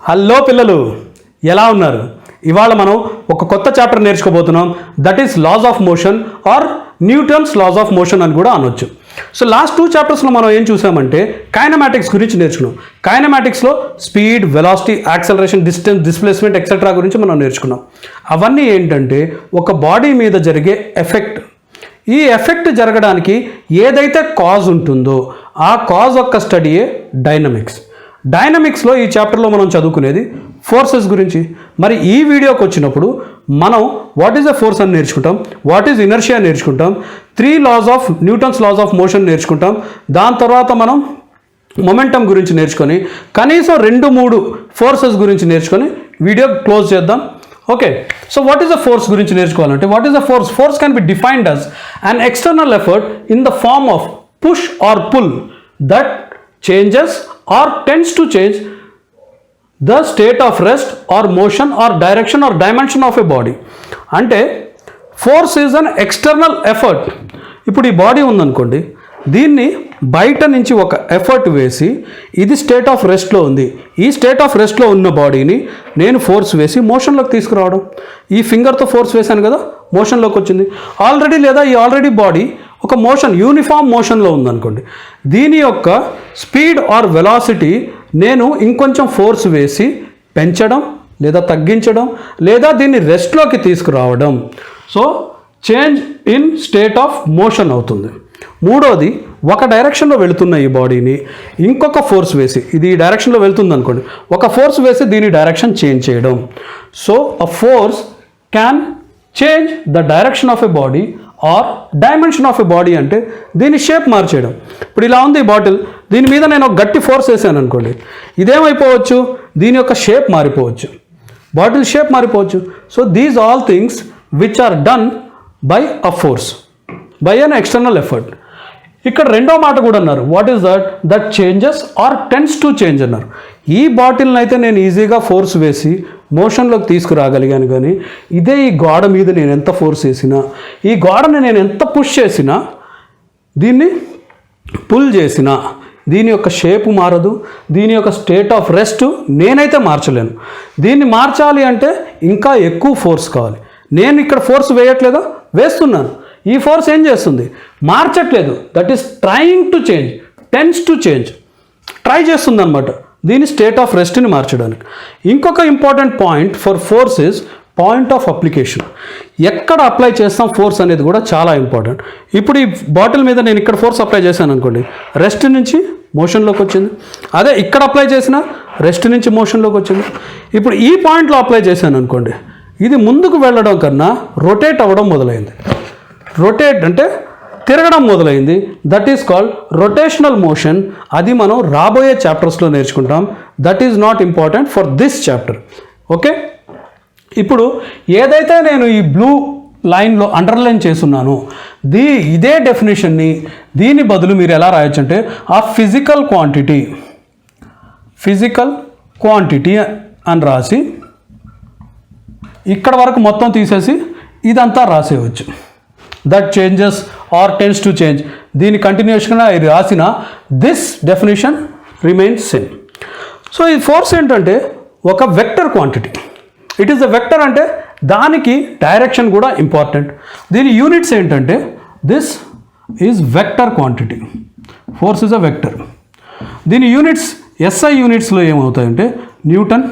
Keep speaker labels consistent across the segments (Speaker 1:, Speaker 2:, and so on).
Speaker 1: Hello పిల్లలు, ఎలా ఉన్నారు? ఇవాళ మనం ఒక కొత్త చాప్టర్ నేర్చుకోబోతున్నాం. That is laws of motion or Newton's laws of motion అని కూడా అనొచ్చు. సో లాస్ట్ 2 చాప్టర్స్లో మనం ఏం చూసామంటే కైనమాటిక్స్ గురించి నేర్చుకున్నాం. కైనమాటిక్స్లో speed, velocity, acceleration, distance, displacement etcetera గురించి మనం నేర్చుకున్నాం. అవన్నీ ఏంటంటే ఒక బాడీ మీద జరిగే ఎఫెక్ట్. ఈ ఎఫెక్ట్ జరగడానికి ఏదైతే కాజ్ ఉంటుందో ఆ కాజ్ యొక్క స్టడీయే డైనమిక్స్. డైనమిక్స్లో ఈ చాప్టర్లో మనం చదువుకునేది ఫోర్సెస్ గురించి. మరి ఈ వీడియోకి వచ్చినప్పుడు మనం వాట్ ఈజ్ ఎ ఫోర్స్ అని నేర్చుకుంటాం, వాట్ ఈజ్ ఇనర్షియా నేర్చుకుంటాం, 3 laws of Newton's laws of motion నేర్చుకుంటాం. దాని తర్వాత మనం మొమెంటం గురించి నేర్చుకొని కనీసం 2-3 ఫోర్సెస్ గురించి నేర్చుకొని వీడియో క్లోజ్ చేద్దాం. Okay, so what is the force గురించి నేర్చుకోవాలంటే what is the force? Force can be defined as an external effort in the form of push or pull that changes or tends to change the state of rest or motion or direction or dimension of a body. అంటే force is an external effort. ఇప్పుడు ఈ body ఉందనుకోండి, దీన్ని బయట నుంచి ఒక effort వేసి ఇది స్టేట్ ఆఫ్ రెస్ట్లో ఉంది, ఈ స్టేట్ ఆఫ్ రెస్ట్లో ఉన్న బాడీని నేను ఫోర్స్ వేసి మోషన్లోకి తీసుకురావడం. ఈ ఫింగర్తో ఫోర్స్ వేశాను కదా, మోషన్లోకి వచ్చింది ఆల్రెడీ. లేదా ఈ ఆల్రెడీ బాడీ ఒక మోషన్, యూనిఫామ్ మోషన్లో ఉందనుకోండి, దీని యొక్క స్పీడ్ ఆర్ వెలాసిటీ నేను ఇంకొంచెం ఫోర్స్ వేసి పెంచడం లేదా తగ్గించడం లేదా దీన్ని రెస్ట్లోకి తీసుకురావడం. So change in state of motion అవుతుంది. మూడోది, ఒక డైరెక్షన్లో వెళుతున్న ఈ బాడీని ఇంకొక ఫోర్స్ వేసి, ఇది ఈ డైరెక్షన్లో వెళ్తుంది అనుకోండి, ఒక ఫోర్స్ వేసి దీని డైరెక్షన్ చేంజ్ చేయడం. So a force can change the direction of a body or dimension of a body. అంటే దీని షేప్ మార్చేయడం. ఇప్పుడు ఇలా ఉంది ఈ బాటిల్, దీని మీద నేను ఒక గట్టి ఫోర్స్ వేసాను అనుకోండి, ఇదేమైపోవచ్చు, దీని యొక్క షేప్ మారిపోవచ్చు, బాటిల్ షేప్ మారిపోవచ్చు. So these all things which are done by a force, by an external effort. ఇక్కడ రెండో మాట కూడా అన్నారు, what is that changes or tends to change అన్నారు. ఈ బాటిల్ని అయితే నేను ఈజీగా ఫోర్స్ వేసి మోషన్లోకి తీసుకురాగలిగాను, కానీ ఇదే ఈ గోడ మీద నేను ఎంత ఫోర్స్ వేసినా, ఈ గోడని నేను ఎంత పుష్ చేసినా, దీన్ని పుల్ చేసినా దీని యొక్క షేపు మారదు, దీని యొక్క స్టేట్ ఆఫ్ రెస్ట్ నేనైతే మార్చలేను. దీన్ని మార్చాలి అంటే ఇంకా ఎక్కువ ఫోర్స్ కావాలి. నేను ఇక్కడ ఫోర్స్ వేయట్లేదా, వేస్తున్నాను. ఈ ఫోర్స్ ఏం చేస్తుంది, మార్చట్లేదు. That is trying to change, tends to change, try చేస్తుంది అనమాట దీని స్టేట్ ఆఫ్ రెస్ట్ని మార్చడానికి. ఇంకొక important point for force is point of application. ఎక్కడ అప్లై చేస్తాం ఫోర్స్ అనేది కూడా చాలా ఇంపార్టెంట్. ఇప్పుడు ఈ బాటిల్ మీద నేను ఇక్కడ ఫోర్స్ అప్లై చేశాను అనుకోండి, రెస్ట్ నుంచి మోషన్లోకి వచ్చింది. అదే ఇక్కడ అప్లై చేసిన రెస్ట్ నుంచి మోషన్లోకి వచ్చింది. ఇప్పుడు ఈ పాయింట్లో అప్లై చేశాను అనుకోండి, ఇది ముందుకు వెళ్ళడం కన్నా రొటేట్ అవ్వడం మొదలైంది. రొటేట్ అంటే తిరగడం మొదలైంది. That is called rotational motion. అది మనం రాబోయే చాప్టర్స్లో నేర్చుకుంటాం. That is not important for this chapter. Okay, ఇప్పుడు ఏదైతే నేను ఈ బ్లూ లైన్లో అండర్లైన్ చేస్తున్నాను, ఇదే డెఫినేషన్ని దీని బదులు మీరు ఎలా రాయొచ్చు అంటే ఆ ఫిజికల్ క్వాంటిటీ అని రాసి ఇక్కడ వరకు మొత్తం తీసేసి ఇదంతా రాసేయవచ్చు. That changes or tends to change. దీని కంటిన్యూషన్గా ఇది రాసిన this definition remains same. So ఈ ఫోర్స్ ఏంటంటే ఒక vector quantity. It is the vector అంటే దానికి డైరెక్షన్ కూడా ఇంపార్టెంట్. దీని యూనిట్స్ ఏంటంటే this is vector quantity. Force is a vector. దీని యూనిట్స్ ఎస్ఐ యూనిట్స్లో ఏమవుతాయంటే న్యూటన్.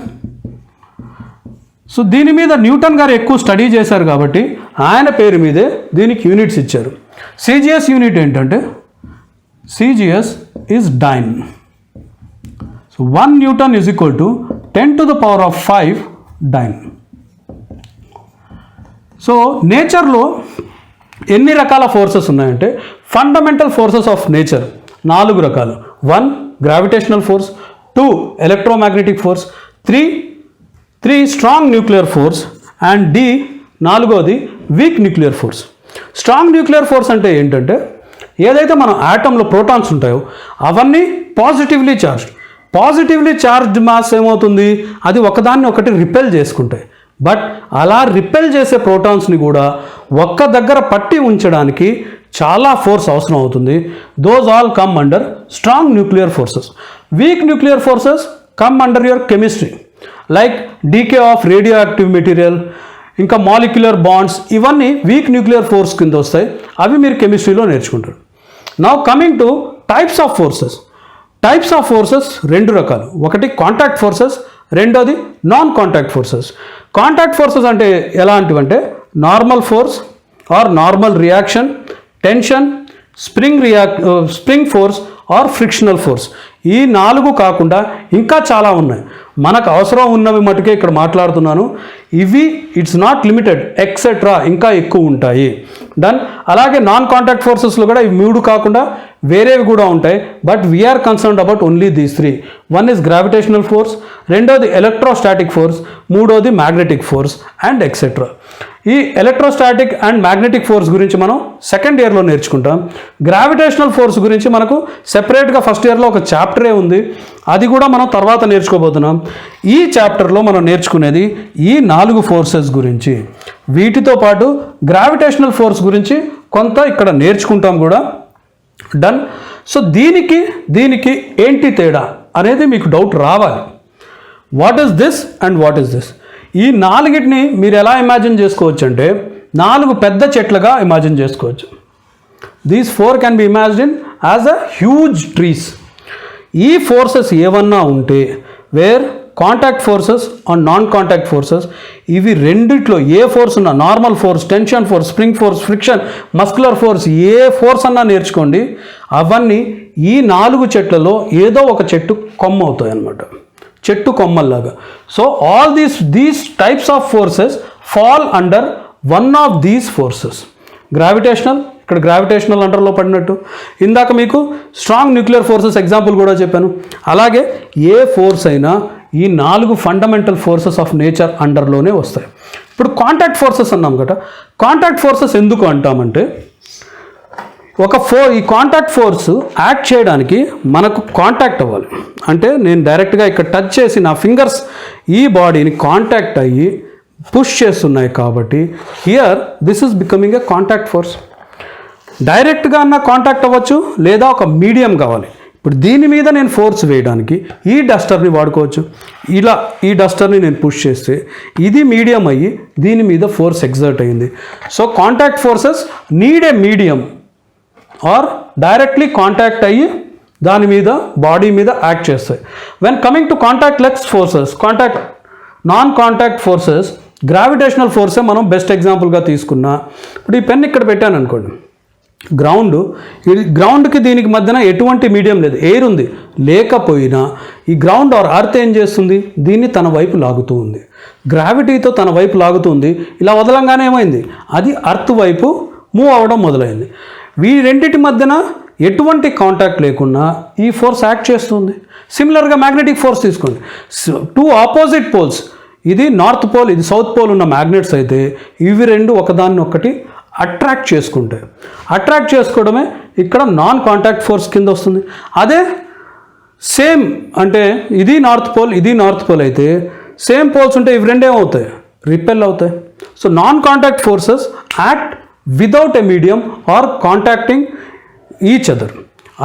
Speaker 1: సో దీని మీద న్యూటన్ గారు ఎక్కువ స్టడీ చేశారు కాబట్టి ఆయన పేరు మీదే దీనికి యూనిట్స్ ఇచ్చారు. సిజిఎస్ యూనిట్ ఏంటంటే CGS is dyne. So 1 Newton is equal to 10⁵ dyne. So నేచర్లో ఎన్ని రకాల ఫోర్సెస్ ఉన్నాయంటే ఫండమెంటల్ ఫోర్సెస్ ఆఫ్ నేచర్ 4 రకాలు. 1 gravitational force, 2 electromagnetic force, 3 strong nuclear force and నాలుగోది weak nuclear force. Strong nuclear force అంటే ఏంటంటే ఏదైతే మన ఆటంలో ప్రోటాన్స్ ఉంటాయో అవన్నీ పాజిటివ్లీ చార్జ్డ్ మాస్ ఏమవుతుంది, అది ఒకదాన్ని ఒకటి రిపెల్ చేసుకుంటాయి. బట్ అలా రిపెల్ చేసే ప్రోటాన్స్ని కూడా ఒక్క దగ్గర పట్టి ఉంచడానికి చాలా ఫోర్స్ అవసరం అవుతుంది. Those all come under strong nuclear forces. Weak nuclear forces come under your chemistry. Like decay of radioactive material, ఇంకా మాలిక్యులర్ బాండ్స్, ఇవన్నీ వీక్ న్యూక్లియర్ ఫోర్స్ కింద వస్తాయి. అవి మీరు కెమిస్ట్రీలో నేర్చుకుంటారు. Now coming to types of forces. Types of forces రెండు రకాలు. ఒకటి కాంటాక్ట్ ఫోర్సెస్, రెండోది non contact forces. Contact forces అంటే ఎలాంటివంటే normal force or normal reaction, tension, spring force or frictional force. ఈ 4 కాకుండా ఇంకా చాలా ఉన్నాయి. మనకు అవసరం ఉన్నవి మటుకే ఇక్కడ మాట్లాడుతున్నాను. ఇవి ఇట్స్ నాట్ లిమిటెడ్, ఎక్సెట్రా ఇంకా ఎక్కువ ఉంటాయి. డన్. అలాగే నాన్ కాంటాక్ట్ ఫోర్సెస్లో కూడా ఇవి 3 కాకుండా వేరేవి కూడా ఉంటాయి. But we are concerned about only these 3. One is gravitational force, రెండోది ఎలక్ట్రోస్టాటిక్ ఫోర్స్, మూడోది మ్యాగ్నెటిక్ ఫోర్స్ అండ్ ఎక్సెట్రా. ఈ ఎలక్ట్రోస్టాటిక్ అండ్ మ్యాగ్నెటిక్ ఫోర్స్ గురించి మనం సెకండ్ ఇయర్లో నేర్చుకుంటాం. గ్రావిటేషనల్ ఫోర్స్ గురించి మనకు సెపరేట్గా ఫస్ట్ ఇయర్లో ఒక చాప్టరే ఉంది. అది కూడా మనం తర్వాత నేర్చుకోబోతున్నాం. ఈ చాప్టర్లో మనం నేర్చుకునేది ఈ 4 ఫోర్సెస్ గురించి. వీటితో పాటు గ్రావిటేషనల్ ఫోర్స్ గురించి కొంత ఇక్కడ నేర్చుకుంటాం కూడా. డన్. సో దీనికి ఏంటి తేడా అనేది మీకు డౌట్ రావాలి. What is this and what is this? ఈ 4ని మీరు ఎలా ఇమాజిన్ చేసుకోవచ్చు అంటే 4 పెద్ద చెట్లుగా ఇమాజిన్ చేసుకోవచ్చు. These 4 can be imagine as a huge trees. ఈ ఫోర్సెస్ ఏమన్నా ఉంటే where contact forces and non contact forces, ఇవి రెండిట్లో ఏ ఫోర్స్ ఉన్నా, normal force, tension force, spring force, friction, muscular force, ఏ ఫోర్స్ అన్నా నేర్చుకోండి. అవన్నీ ఈ 4 చెట్లలో ఏదో ఒక చెట్టు కొమ్మ అవుతాయి అన్నమాట, చెట్టు కొమ్మల్లాగా. So all these types of forces fall under one of these forces. Gravitational, ఇక్కడ గ్రావిటేషనల్ అండర్లో పడినట్టు. ఇందాక మీకు స్ట్రాంగ్ న్యూక్లియర్ ఫోర్సెస్ ఎగ్జాంపుల్ కూడా చెప్పాను. అలాగే ఏ ఫోర్స్ అయినా ఈ 4 ఫండమెంటల్ ఫోర్సెస్ ఆఫ్ నేచర్ అండర్లోనే వస్తాయి. ఇప్పుడు కాంటాక్ట్ ఫోర్సెస్ అన్నాం కదా. కాంటాక్ట్ ఫోర్సెస్ ఎందుకు అంటామంటే ఈ కాంటాక్ట్ ఫోర్స్ యాక్ట్ చేయడానికి మనకు కాంటాక్ట్ అవ్వాలి. అంటే నేను డైరెక్ట్గా ఇక్కడ టచ్ చేసి నా ఫింగర్స్ ఈ బాడీని కాంటాక్ట్ అయ్యి పుష్ చేస్తున్నాయి కాబట్టి here this is becoming a contact force. డైరెక్ట్గా అన్న కాంటాక్ట్ అవ్వచ్చు, లేదా ఒక మీడియం కావాలి. ఇప్పుడు దీని మీద నేను ఫోర్స్ వేయడానికి ఈ డస్టర్ని వాడుకోవచ్చు. ఇలా ఈ డస్టర్ని నేను పుష్ చేస్తే ఇది మీడియం అయ్యి దీని మీద ఫోర్స్ ఎగ్జర్ట్ అయ్యింది. So contact forces need a medium or directly contact అయ్యి దాని మీద బాడీ మీద యాక్ట్ చేస్తాయి. When coming to contactless forces, non contact forces, gravitational ఫోర్సే మనం బెస్ట్ ఎగ్జాంపుల్గా తీసుకున్నా. ఇప్పుడు ఈ పెన్ ఇక్కడ పెట్టాను అనుకోండి, గ్రౌండ్కి దీనికి మధ్యన ఎటువంటి మీడియం లేదు, ఎయిర్ ఉంది. లేకపోయినా ఈ గ్రౌండ్ ఆర్ అర్త్ ఏం చేస్తుంది, దీన్ని తన వైపు లాగుతూ ఉంది, గ్రావిటీతో తన వైపు లాగుతుంది. ఇలా వదలంగానే ఏమైంది, అది అర్త్ వైపు మూవ్ అవ్వడం మొదలైంది. రెండింటి మధ్యన ఎటువంటి కాంటాక్ట్ లేకుండా ఈ ఫోర్స్ యాక్ట్ చేస్తుంది. సిమిలర్గా మ్యాగ్నెటిక్ ఫోర్స్ తీసుకోండి. 2 ఆపోజిట్ పోల్స్, ఇది నార్త్ పోల్, ఇది సౌత్ పోల్ ఉన్న మ్యాగ్నెట్స్ అయితే ఇవి రెండు ఒకదాన్ని ఒకటి అట్రాక్ట్ చేసుకుంటాయి. అట్రాక్ట్ చేసుకోవడమే ఇక్కడ నాన్ కాంటాక్ట్ ఫోర్స్ కింద వస్తుంది. అదే సేమ్ అంటే ఇది నార్త్ పోల్, ఇది నార్త్ పోల్ అయితే సేమ్ పోల్స్ ఉంటే ఇవి రెండేమవుతాయి, రిపెల్ అవుతాయి. So non contact forces act without a medium are contacting each other.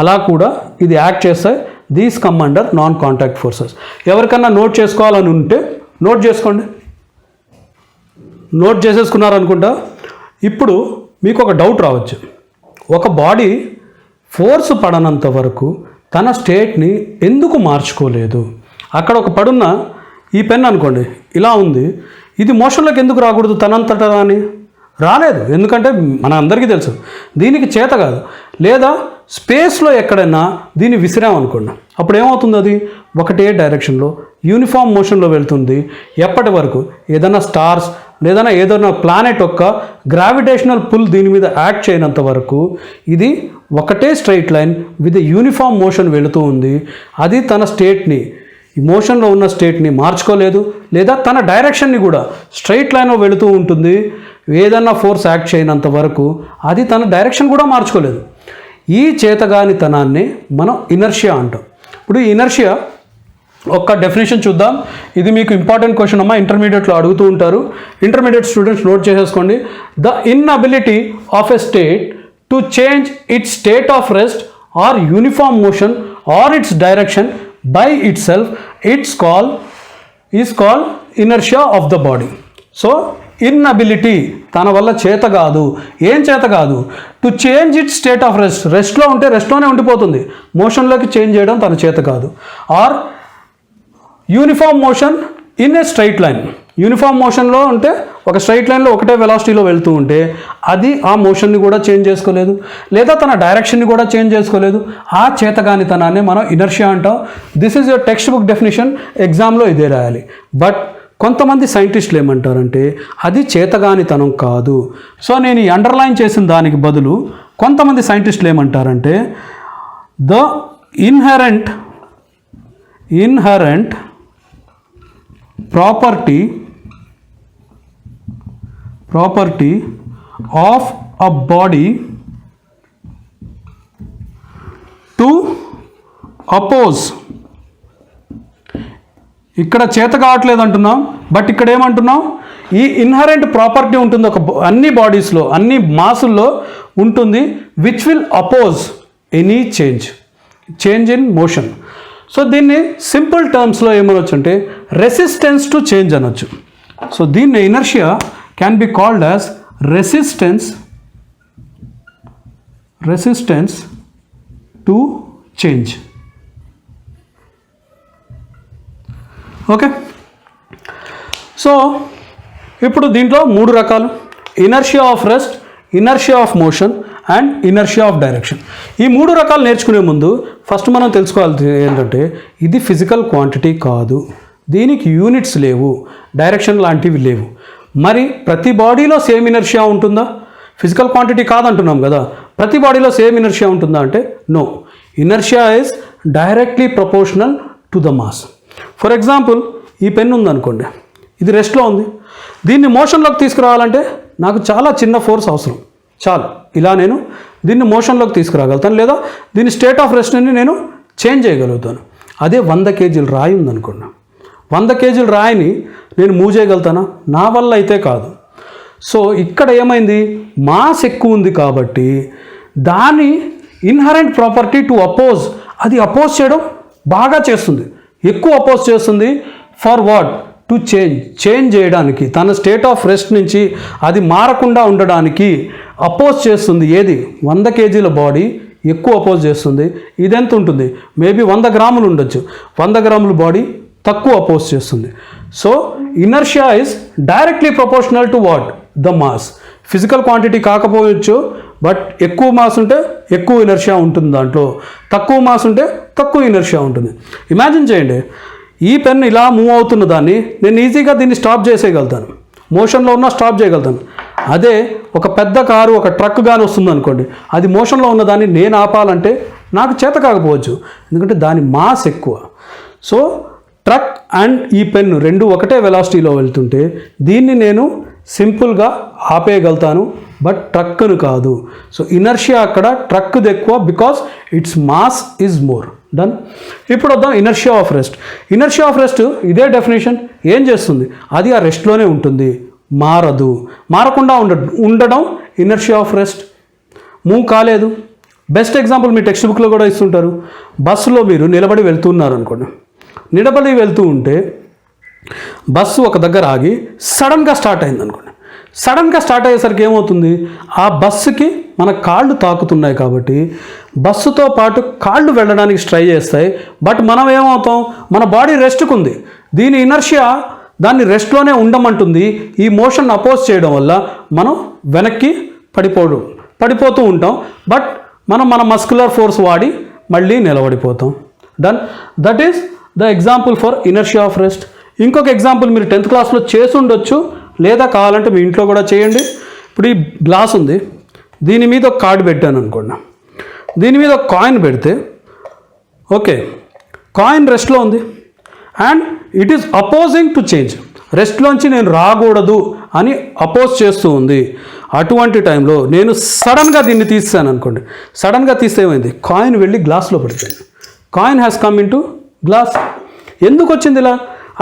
Speaker 1: అలా కూడా ఇది యాక్ట్ చేస్తాయి. These come under non contact forces. ఎవరికన్నా నోట్ చేసుకోవాలని ఉంటే నోట్ చేసుకోండి. నోట్ చేసేసుకున్నారనుకుంటా. ఇప్పుడు మీకు ఒక డౌట్ రావచ్చు, ఒక బాడీ ఫోర్స్ పడనంత వరకు తన స్టేట్ని ఎందుకు మార్చుకోలేదు? అక్కడ ఒక పడున్న ఈ పెన్ అనుకోండి ఇలా ఉంది, ఇది మోషన్లోకి ఎందుకు రాకూడదు తనంతటా అని? రాలేదు. ఎందుకంటే మన అందరికీ తెలుసు దీనికి చేత కాదు. లేదా స్పేస్లో ఎక్కడైనా దీన్ని విసిరామనుకోండి, అప్పుడు ఏమవుతుంది, అది ఒకటే డైరెక్షన్లో యూనిఫామ్ మోషన్లో వెళ్తుంది. ఎప్పటి వరకు ఏదైనా స్టార్స్ లేదా ఏదైనా ప్లానెట్ యొక్క గ్రావిటేషనల్ పుల్ దీని మీద యాక్ట్ చేయనంత వరకు ఇది ఒకటే straight line with uniform motion వెళుతూ ఉంది. అది తన స్టేట్ని, ఈ మోషన్లో ఉన్న స్టేట్ని మార్చుకోలేదు. లేదా తన డైరెక్షన్ని కూడా స్ట్రైట్ లైన్లో వెళుతూ ఉంటుంది. ఏదన్నా ఫోర్స్ యాక్ట్ చేయనంత వరకు అది తన డైరెక్షన్ కూడా మార్చుకోలేదు. ఈ చేతగానితనాన్ని మనం ఇనర్షియా అంటాం. ఇప్పుడు ఈ ఇనర్షియా ఒక్క డెఫినేషన్ చూద్దాం. ఇది మీకు ఇంపార్టెంట్ క్వశ్చన్ అమ్మా, ఇంటర్మీడియట్లో అడుగుతూ ఉంటారు. ఇంటర్మీడియట్ స్టూడెంట్స్ నోట్ చేసేసుకోండి. The inability of a state to change its state of rest or uniform motion or its direction by itself, its call is called inertia of the body. So inability, తన వల్ల చేత కాదు. ఏం చేత కాదు? To change it state of rest. రెస్ట్లో ఉంటే రెస్ట్లోనే ఉండిపోతుంది, మోషన్లోకి చేంజ్ చేయడం తన చేత కాదు. Or uniform motion in a straight line. Uniform మోషన్లో ఉంటే ఒక స్ట్రైట్ లైన్లో ఒకటే వెలాసిటీలో వెళ్తూ ఉంటే అది ఆ మోషన్ని కూడా చేంజ్ చేసుకోలేదు, లేదా తన డైరెక్షన్ని కూడా చేంజ్ చేసుకోలేదు. ఆ చేతగానితనాన్ని మనం ఇనర్షియా అంటాం. This is your text book definition, ఎగ్జామ్లో ఇదే రాయాలి. బట్ కొంతమంది సైంటిస్టులు ఏమంటారంటే అది చేతగానితనం కాదు. సో నేను ఈ అండర్లైన్ చేసిన దానికి బదులు కొంతమంది సైంటిస్టులు ఏమంటారంటే the inherent property of a body to oppose. ఇక్కడ చేత కావట్లేదు అంటున్నాం, బట్ ఇక్కడ ఏమంటున్నాం? ఈ ఇన్హరెంట్ ప్రాపర్టీ ఉంటుంది అన్ని బాడీస్లో, అన్ని మాసుల్లో ఉంటుంది, which will oppose any change in motion. So దీన్ని సింపుల్ టర్మ్స్లో ఏమనొచ్చు అంటే రెసిస్టెన్స్ టు చేంజ్ అనొచ్చు. సో దీన్ని inertia can be called as resistance to change. Okay, so ఇప్పుడు దీంట్లో 3 రకాలు: inertia of rest, inertia of motion and inertia of direction. ఈ 3 రకాలు నేర్చుకునే ముందు ఫస్ట్ మనం తెలుసుకోవాల్సింది ఏంటంటే ఇది ఫిజికల్ క్వాంటిటీ కాదు, దీనికి యూనిట్స్ లేవు, డైరెక్షన్ లాంటివి లేవు. మరి ప్రతి బాడీలో సేమ్ ఇనర్షియా ఉంటుందా? ఫిజికల్ క్వాంటిటీ కాదంటున్నాం కదా, ప్రతి బాడీలో సేమ్ ఇనర్షియా ఉంటుందా అంటే no. Inertia is directly proportional to the mass. For example, ఈ పెన్ ఉందనుకోండి, ఇది రెస్ట్లో ఉంది. దీన్ని మోషన్లోకి తీసుకురావాలంటే నాకు చాలా చిన్న ఫోర్స్ అవసరం, చాలు. ఇలా నేను దీన్ని మోషన్లోకి తీసుకురాగలుగుతాను, లేదా దీని స్టేట్ ఆఫ్ రెస్ట్ని నేను చేంజ్ చేయగలుగుతాను. అదే 100 కేజీల రాయి ఉందనుకోండి, 100 కేజీల రాయిని నేను మూవ్ చేయగలుగుతానా? నా వల్ల అయితే కాదు. సో ఇక్కడ ఏమైంది? మాస్ ఎక్కువ ఉంది కాబట్టి దాని ఇన్హరెంట్ ప్రాపర్టీ టు అపోజ్, అది అపోజ్ చేయడం బాగా చేస్తుంది, ఎక్కువ అపోజ్ చేస్తుంది. For what? టు చేంజ్ చేయడానికి, తన స్టేట్ ఆఫ్ రెస్ట్ నుంచి అది మారకుండా ఉండడానికి అపోజ్ చేస్తుంది. ఏది? 100 కేజీల బాడీ ఎక్కువ అపోజ్ చేస్తుంది. ఇదెంత ఉంటుంది? మేబీ 100 గ్రాములు ఉండొచ్చు, 100 గ్రాముల బాడీ తక్కువ అపోజ్ చేస్తుంది. So inertia is directly proportional to what? The mass. Physical quantity కాకపోవచ్చు, బట్ ఎక్కువ మాస్ ఉంటే ఎక్కువ ఇనర్షియా ఉంటుంది దాంట్లో, తక్కువ మాస్ ఉంటే తక్కువ ఇనర్షియా ఉంటుంది. ఇమాజిన్ చేయండి, ఈ పెన్ ఇలా మూవ్ అవుతున్న దాన్ని నేను ఈజీగా దీన్ని స్టాప్ చేసేయగలుగుతాను, మోషన్లో ఉన్న స్టాప్ చేయగలుగుతాను. అదే ఒక పెద్ద కారు, ఒక ట్రక్ కానీ వస్తుంది అనుకోండి, అది మోషన్లో ఉన్న దాన్ని నేను ఆపాలంటే నాకు చేత కాకపోవచ్చు, ఎందుకంటే దాని మాస్ ఎక్కువ. సో ట్రక్ అండ్ ఈ పెన్ను రెండు ఒకటే వెలాసిటీలో వెళ్తుంటే దీన్ని నేను సింపుల్గా ఆపేయగలుగుతాను, బట్ ట్రక్ను కాదు. సో ఇనర్షియా అక్కడ ట్రక్ది ఎక్కువ, because its mass is more. Done. ఇప్పుడు వద్దాం inertia of rest. Inertia of rest ఇదే డెఫినేషన్. ఏం చేస్తుంది? అది ఆ రెస్ట్లోనే ఉంటుంది, మారదు. మారకుండా ఉండడం ఇనర్షియా ఆఫ్ రెస్ట్. మూవ్ కాలేదు. బెస్ట్ ఎగ్జాంపుల్ మీ టెక్స్ట్ బుక్లో కూడా ఇస్తుంటారు. బస్సులో మీరు నిలబడి వెళ్తున్నారు అనుకోండి, నిలబడి వెళ్తూ ఉంటే బస్సు ఒక దగ్గర ఆగి సడన్గా స్టార్ట్ అయింది అనుకోండి. సడన్గా స్టార్ట్ అయ్యేసరికి ఏమవుతుంది? ఆ బస్సుకి మన కాళ్ళు తాకుతున్నాయి కాబట్టి బస్సుతో పాటు కాళ్ళు వెళ్ళడానికి ట్రై చేస్తాయి, బట్ మనం ఏమవుతాం? మన బాడీ రెస్ట్కు ఉంది. దీని ఇనర్షియా దాన్ని రెస్ట్లోనే ఉండమంటుంది. ఈ మోషన్ అపోజ్ చేయడం వల్ల మనం వెనక్కి పడిపోతూ ఉంటాం, బట్ మనం మన మస్కులర్ ఫోర్స్ వాడి మళ్ళీ నిలబడిపోతాం. Done. That is the example for inertia of rest. ఇంకొక ఎగ్జాంపుల్ మీరు 10th క్లాస్లో చేసి ఉండొచ్చు, లేదా కావాలంటే మీ ఇంట్లో కూడా చేయండి. ఇప్పుడు ఈ గ్లాస్ ఉంది, దీని మీద ఒక కార్డు పెట్టాను అనుకోండి, దీని మీద ఒక కాయిన్ పెడితే, ఓకే, కాయిన్ రెస్ట్లో ఉంది and it is opposing to change. రెస్ట్లోంచి నేను రాకూడదు అని అపోజ్ చేస్తూ ఉంది. అటువంటి టైంలో నేను సడన్గా దీన్ని తీసాను అనుకోండి, సడన్గా తీస్తే ఏమైంది? కాయిన్ వెళ్ళి గ్లాస్లో పడిపోయింది. Coin has come in to glass. ఎందుకు వచ్చింది ఇలా?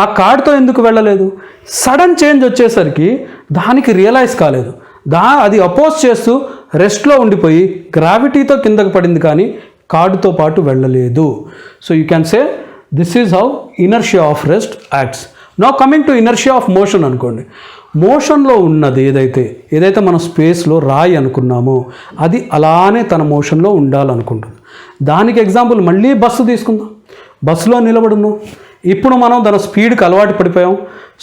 Speaker 1: ఆ కార్డ్తో ఎందుకు వెళ్ళలేదు? సడన్ చేంజ్ వచ్చేసరికి దానికి రియలైజ్ కాలేదు. అది అపోజ్ చేస్తూ రెస్ట్లో ఉండిపోయి గ్రావిటీతో కిందకు పడింది, కానీ కార్డుతో పాటు వెళ్ళలేదు. So you can say this is how inertia of rest acts. Now coming to inertia of motion అనుకోండి. మోషన్లో ఉన్నది ఏదైతే మనం స్పేస్లో రాయి అనుకున్నామో అది అలానే తన మోషన్లో ఉండాలనుకుంటుంది. దానికి ఎగ్జాంపుల్ మళ్ళీ బస్సు తీసుకుందాం. బస్సులో నిలబడి ఉన్నాం. ఇప్పుడు మనం దాని స్పీడ్కి అలవాటు పడిపోయాం.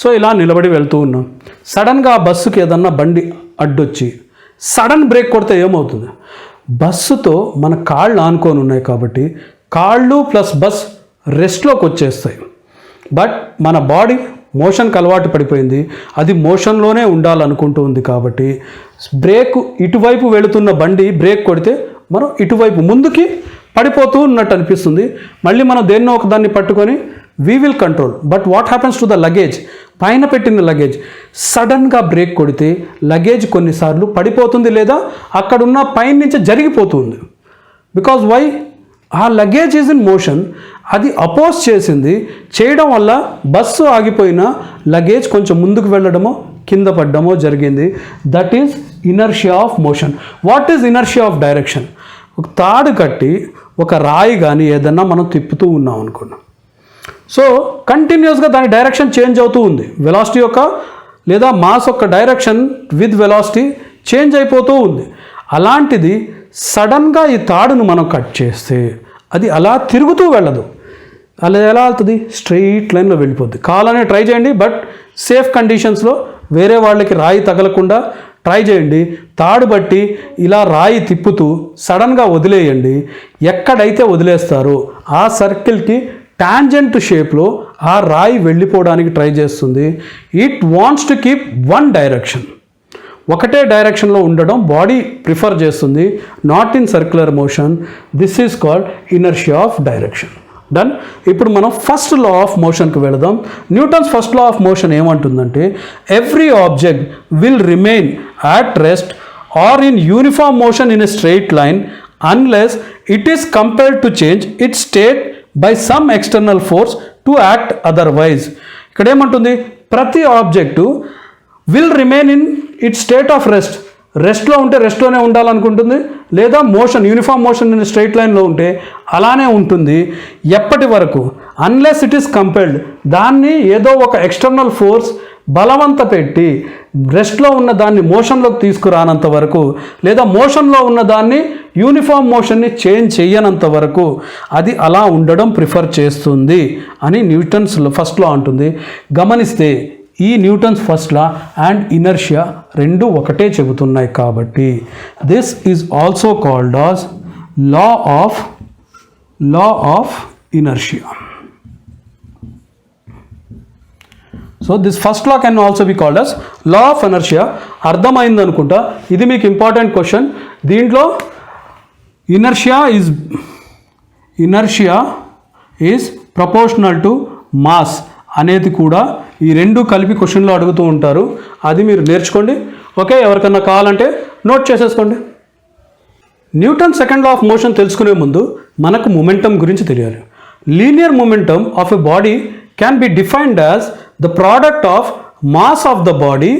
Speaker 1: సో ఇలా నిలబడి వెళ్తూ ఉన్నాం. సడన్గా ఆ బస్సుకి ఏదన్నా బండి అడ్డొచ్చి సడన్ బ్రేక్ కొడితే ఏమవుతుంది? బస్సుతో మన కాళ్ళు ఆనుకొని ఉన్నాయి కాబట్టి కాళ్ళు ప్లస్ బస్ రెస్ట్లోకి వచ్చేస్తాయి. బట్ మన బాడీ మోషన్కి అలవాటు పడిపోయింది. అది మోషన్లోనే ఉండాలనుకుంటూ ఉంది కాబట్టి బ్రేక్ ఇటువైపు వెళుతున్న బండి బ్రేక్ కొడితే మనం ఇటువైపు ముందుకి పడిపోతూ ఉన్నట్టు అనిపిస్తుంది. మళ్ళీ మనం దేన్నో ఒకదాన్ని పట్టుకొని we will control. But what happens to the luggage? పైన పెట్టిన లగేజ్ సడన్గా బ్రేక్ కొడితే లగేజ్ కొన్నిసార్లు పడిపోతుంది లేదా అక్కడున్న పైన నుంచి జరిగిపోతుంది. Because why? ఆ లగేజ్ ఈజ్ ఇన్ మోషన్. అది అపోజ్ చేయడం వల్ల బస్సు ఆగిపోయిన లగేజ్ కొంచెం ముందుకు వెళ్ళడమో కింద పడ్డమో జరిగింది. That is inertia of motion. What is inertia of direction? ఒక తాడు కట్టి ఒక రాయి కానీ ఏదన్నా మనం తిప్పుతూ ఉన్నాం అనుకున్నాం. సో కంటిన్యూస్గా దాని డైరెక్షన్ చేంజ్ అవుతూ ఉంది. వెలాసిటీ యొక్క లేదా మాస్ యొక్క డైరెక్షన్ విత్ వెలాసిటీ చేంజ్ అయిపోతూ ఉంది. అలాంటిది సడన్గా ఈ తాడును మనం కట్ చేస్తే అది అలా తిరుగుతూ వెళ్ళదు. అలా ఎలా వెళ్తుంది? స్ట్రెయిట్ లైన్లో వెళ్ళిపోద్ది. కావాలనే ట్రై చేయండి, బట్ సేఫ్ కండిషన్స్లో వేరే వాళ్ళకి రాయి తగలకుండా ట్రై చేయండి. తాడు బట్టి ఇలా రాయి తిప్పుతూ సడన్గా వదిలేయండి. ఎక్కడైతే వదిలేస్తారో ఆ సర్కిల్కి టాంజెంట్ షేప్లో ఆ రాయి వెళ్ళిపోవడానికి ట్రై చేస్తుంది. It wants to keep one direction. ఒకటే డైరెక్షన్లో ఉండడం బాడీ ప్రిఫర్ చేస్తుంది, not in circular motion. This is called inertia of direction. Done. ఇప్పుడు మనం ఫస్ట్ లా ఆఫ్ మోషన్కి వెళదాం. Newton's first law of motion ఏమంటుందంటే every object will remain at rest or in uniform motion in a straight line unless it is compelled to change its state by some external force to act otherwise. ఇక్కడ ఏమంటుంది? ప్రతి object will remain in it state of rest. రెస్ట్లో ఉంటే రెస్ట్లోనే ఉండాలనుకుంటుంది, లేదా motion uniform motion in straight లైన్లో ఉంటే అలానే ఉంటుంది. ఎప్పటి వరకు? Unless it is compelled. దాన్ని ఏదో ఒక ఎక్స్టర్నల్ ఫోర్స్ బలవంత పెట్టి రెస్ట్లో ఉన్న దాన్ని మోషన్లోకి తీసుకురానంత వరకు, లేదా మోషన్లో ఉన్న దాన్ని యూనిఫామ్ మోషన్ని చేంజ్ చేయనంత వరకు అది అలా ఉండడం ప్రిఫర్ చేస్తుంది అని న్యూటన్స్ ఫస్ట్ లా అంటుంది. గమనిస్తే ఈ Newton's first law and inertia రెండు ఒకటే చెబుతున్నాయి కాబట్టి this is also called as law of inertia. So this first law can also be called as law of inertia. అర్థమైంది అనుకుంటా. ఇది మీకు ఇంపార్టెంట్ క్వశ్చన్. దీంట్లో inertia is proportional to mass అనేది కూడా ఈ రెండు కలిపి క్వశ్చన్లో అడుగుతూ ఉంటారు. అది మీరు నేర్చుకోండి. ఓకే, ఎవరికన్నా కావాలంటే నోట్ చేసేసుకోండి. Newton second law of motion తెలుసుకునే ముందు మనకు మొమెంటం గురించి తెలియాలి. Linear momentum of a body can be defined as the product of mass of the body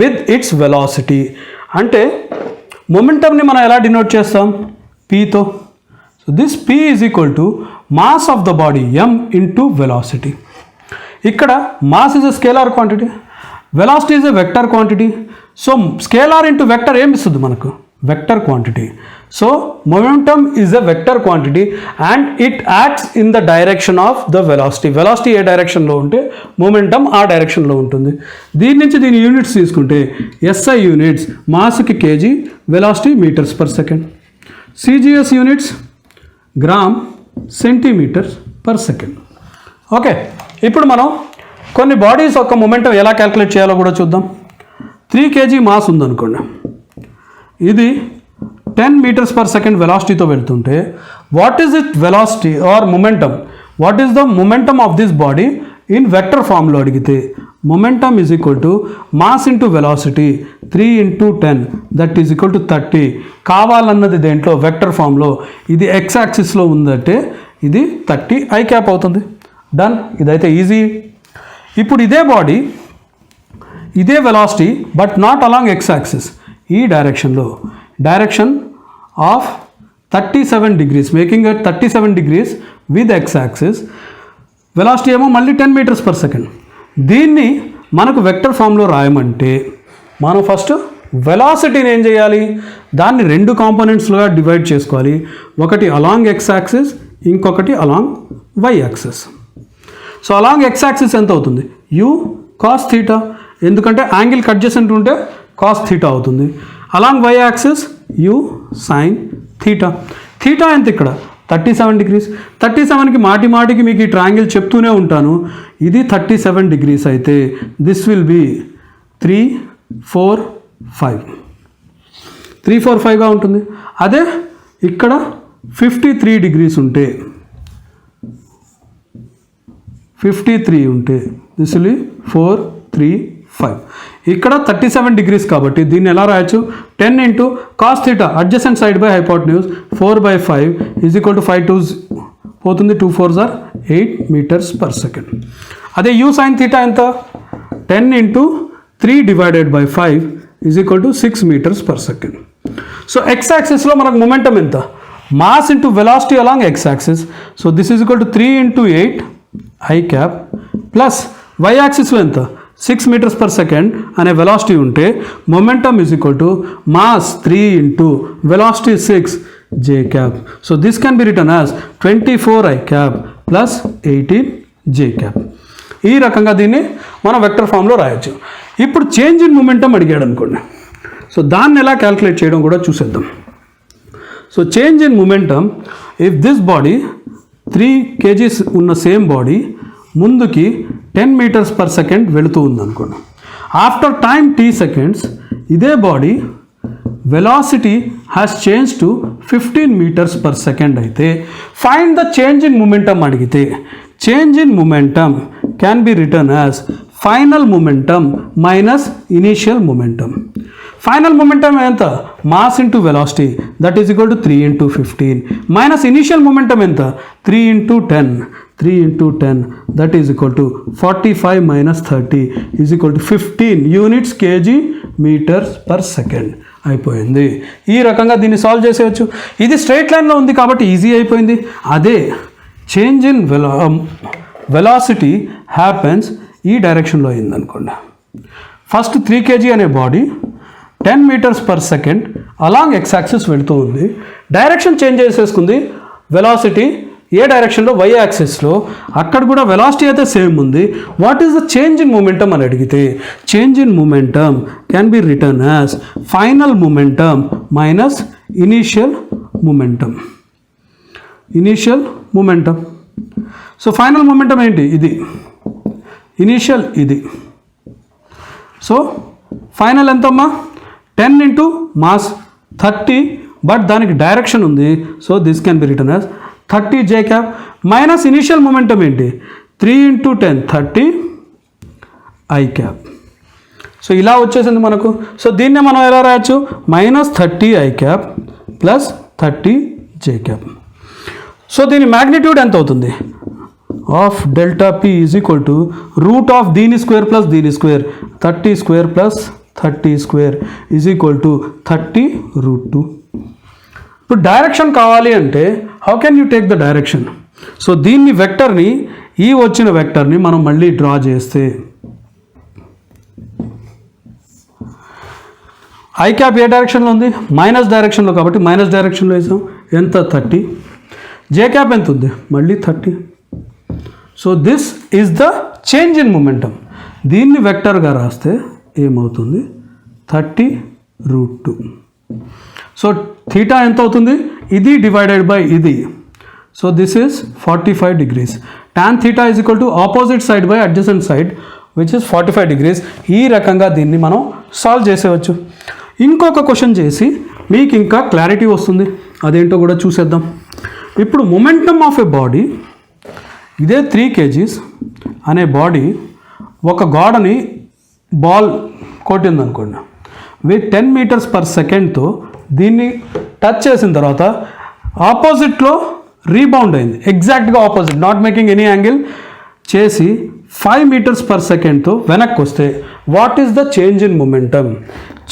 Speaker 1: with its velocity. అంటే మొమెంటంని మనం ఎలా డినోట్ చేస్తాం? పీతో. So this P is equal to mass of the body m into velocity. ఇక్కడ mass is a scalar quantity, velocity is a vector quantity. So scalar into vector ఏమి ఇస్తుంది మనకు? Vector quantity. So momentum is a vector quantity and it acts in the direction of the velocity. Velocity ఏ డైరెక్షన్లో ఉంటే momentum ఆ డైరెక్షన్లో ఉంటుంది. దీని నుంచి దీని యూనిట్స్ తీసుకుంటే SI యూనిట్స్ మాస్కి KG, velocity meters per second. CGS units gram, centimeters per second. Okay, ఇప్పుడు మనం కొన్ని బాడీస్ యొక్క మొమెంటం ఎలా క్యాలిక్యులేట్ చేయాలో కూడా చూద్దాం. 3 kg మాస్ ఉందనుకోండి, ఇది 10 మీటర్స్ పర్ సెకండ్ వెలాసిటీతో వెళ్తుంటే what is it velocity or momentum? What is the momentum of this body in vector ఫామ్లో అడిగితే momentum is equal to mass into velocity 3 × 10 that is equal to 30. కావాలన్నది దేంట్లో? Vector ఫామ్లో. ఇది x యాక్సిస్లో ఉందంటే ఇది 30 I క్యాప్ అవుతుంది. డన్. ఇదైతే ఈజీ. ఇప్పుడు ఇదే బాడీ ఇదే velocity but not along x axis, ఈ డైరెక్షన్లో, direction of 37 degrees, making at 37 degrees with x axis. Velocity ఏమో మళ్ళీ 10 మీటర్స్ పర్ సెకండ్. దీన్ని మనకు వెక్టర్ ఫామ్లో రాయమంటే మనం ఫస్ట్ వెలాసిటీని ఏం చేయాలి, దాన్ని 2 కాంపోనెంట్స్లుగా డివైడ్ చేసుకోవాలి. ఒకటి అలాంగ్ ఎక్స్ యాక్సిస్, ఇంకొకటి along y axis. So along X axis ఎంత అవుతుంది, యూ కాస్ థీటా, ఎందుకంటే యాంగిల్ అడ్జసెంట్ ఉంటే కాస్ థీటా అవుతుంది. Along y axis u sine theta. Theta ఎంత ఇక్కడ 37 డిగ్రీస్. 37కి మాటికి మీకు ఈ ట్రయాంగిల్ చెప్తూనే ఉంటాను. ఇది 37 డిగ్రీస్ అయితే దిస్ విల్ బి 3, 4, 5. 3, 4, 5గా ఉంటుంది. అదే ఇక్కడ 53 డిగ్రీస్ ఉంటే 53 ఉంటే దిస్ విల్ బి 4, 3, 5. ఇక్కడ 37 డిగ్రీస్ కాబట్టి దీన్ని ఎలా రాయొచ్చు, 10 into cos theta adjacent side by hypotenuse 4/5 is equal to 5 2 పోతుంది, 2 4s are 8 meters per second. అదే యూ సైన్ థీటా ఎంత, 10 into 3 divided by 5 is equal to 6 meters per second. So X యాక్సిస్లో మనకు మొమెంటం ఎంత, mass into velocity along X axis. So this is equal to 3 into 8 I cap plus Y యాక్సిస్లో ఎంత 6 meters per second అనే వెలాసిటీ ఉంటే momentum is equal to mass 3 into velocity 6 J cap. So this can be written as 24 I cap plus 18 J cap. ఈ రకంగా దీన్ని మనం vector ఫామ్లో రాయొచ్చు. ఇప్పుడు చేంజ్ ఇన్ మొమెంటమ్ అడిగాడు అనుకోండి, సో దాన్ని ఎలా క్యాల్కులేట్ చేయడం కూడా చూసేద్దాం. So change in momentum, if this body 3 kgs ఉన్న సేమ్ బాడీ ముందుకి 10 meters per second వెళుతూ ఉందనుకోండి. ఆఫ్టర్ టైమ్ t సెకండ్స్ ఇదే body velocity has change to 15 meters per second అయితే find the change in momentum అడిగితే change in momentum can be written as final momentum minus initial momentum. Final momentum ఎంత, mass into velocity that is equal to 3 into 15 minus initial momentum ఎంత 3 into 10 that is equal to 45 minus 30 is equal to 15 units kg meters per second అయిపోయింది. ఈ రకంగా దీన్ని solve చేసేయచ్చు. ఇది straight లైన్లో ఉంది కాబట్టి ఈజీ అయిపోయింది. అదే చేంజ్ ఇన్ వెలాసిటీ హ్యాపెన్స్ ఈ డైరెక్షన్లో అయిందనుకోండి. ఫస్ట్ 3 kg అనే body 10 meters per second along X axis వెళుతూ ఉంది. డైరెక్షన్ చేంజ్ చేసేసుకుంది. వెలాసిటీ ఏ డైరెక్షన్లో, వై యాక్సిస్లో. అక్కడ కూడా వెలాసిటీ అయితే సేమ్ ఉంది. What is the change in momentum అని అడిగితే change in momentum can be written as final momentum minus initial momentum. So final momentum ఏంటి, ఇది. ఇనీషియల్ ఇది. సో ఫైనల్ ఎంతమ్మా 10 ఇంటూ మాస్ 30, బట్ దానికి డైరెక్షన్ ఉంది. So this can be written as 30 j cap minus initial momentum ఏంటి 3 into 10 30 i cap. So ఇలా వచ్చేసింది మనకు. సో దీన్నే మనం ఎలా రాయొచ్చు, minus 30 i cap plus 30 j cap. So దీని మ్యాగ్నిట్యూడ్ ఎంత అవుతుంది, of delta p is equal to root of దీని స్క్వేర్ ప్లస్ దీని square 30 square plus 30 square is equal to 30 root 2. ఇప్పుడు డైరెక్షన్ కావాలి అంటే how can you take the direction. So దీన్ని వెక్టర్ని, ఈ వచ్చిన వెక్టర్ని మనం మళ్ళీ డ్రా చేస్తే ఐ క్యాప్ ఏ డైరెక్షన్లో ఉంది, మైనస్ డైరెక్షన్లో కాబట్టి మైనస్ డైరెక్షన్లో వేసాం. ఎంత 30. జే క్యాప్ ఎంత ఉంది, మళ్ళీ 30. So this is the change in momentum. దీన్ని వెక్టర్గా రాస్తే ఏమవుతుంది 30 రూట్ 2. సో థీటా ఎంత అవుతుంది, ఇది డివైడెడ్ బై ఇది. So this is 45 degrees. tan theta is equal to opposite side by adjacent side which is 45 degrees. ఈ రకంగా దీన్ని మనం సాల్వ్ చేసేవచ్చు. ఇంకొక క్వశ్చన్ చేసి మీకు ఇంకా క్లారిటీ వస్తుంది, అదేంటో కూడా చూసేద్దాం. ఇప్పుడు మొమెంటమ్ ఆఫ్ ఎ బాడీ, ఇదే 3 kgs అనే బాడీ ఒక గోడని బాల్ కొట్టిందనుకోండి విత్ 10 meters per secondతో దీన్ని టచ్ చేసిన తర్వాత ఆపోజిట్లో రీబౌండ్ అయింది, ఎగ్జాక్ట్గా opposite, not making any angle చేసి 5 meters per secondతో వెనక్కి వస్తే what is the change in momentum.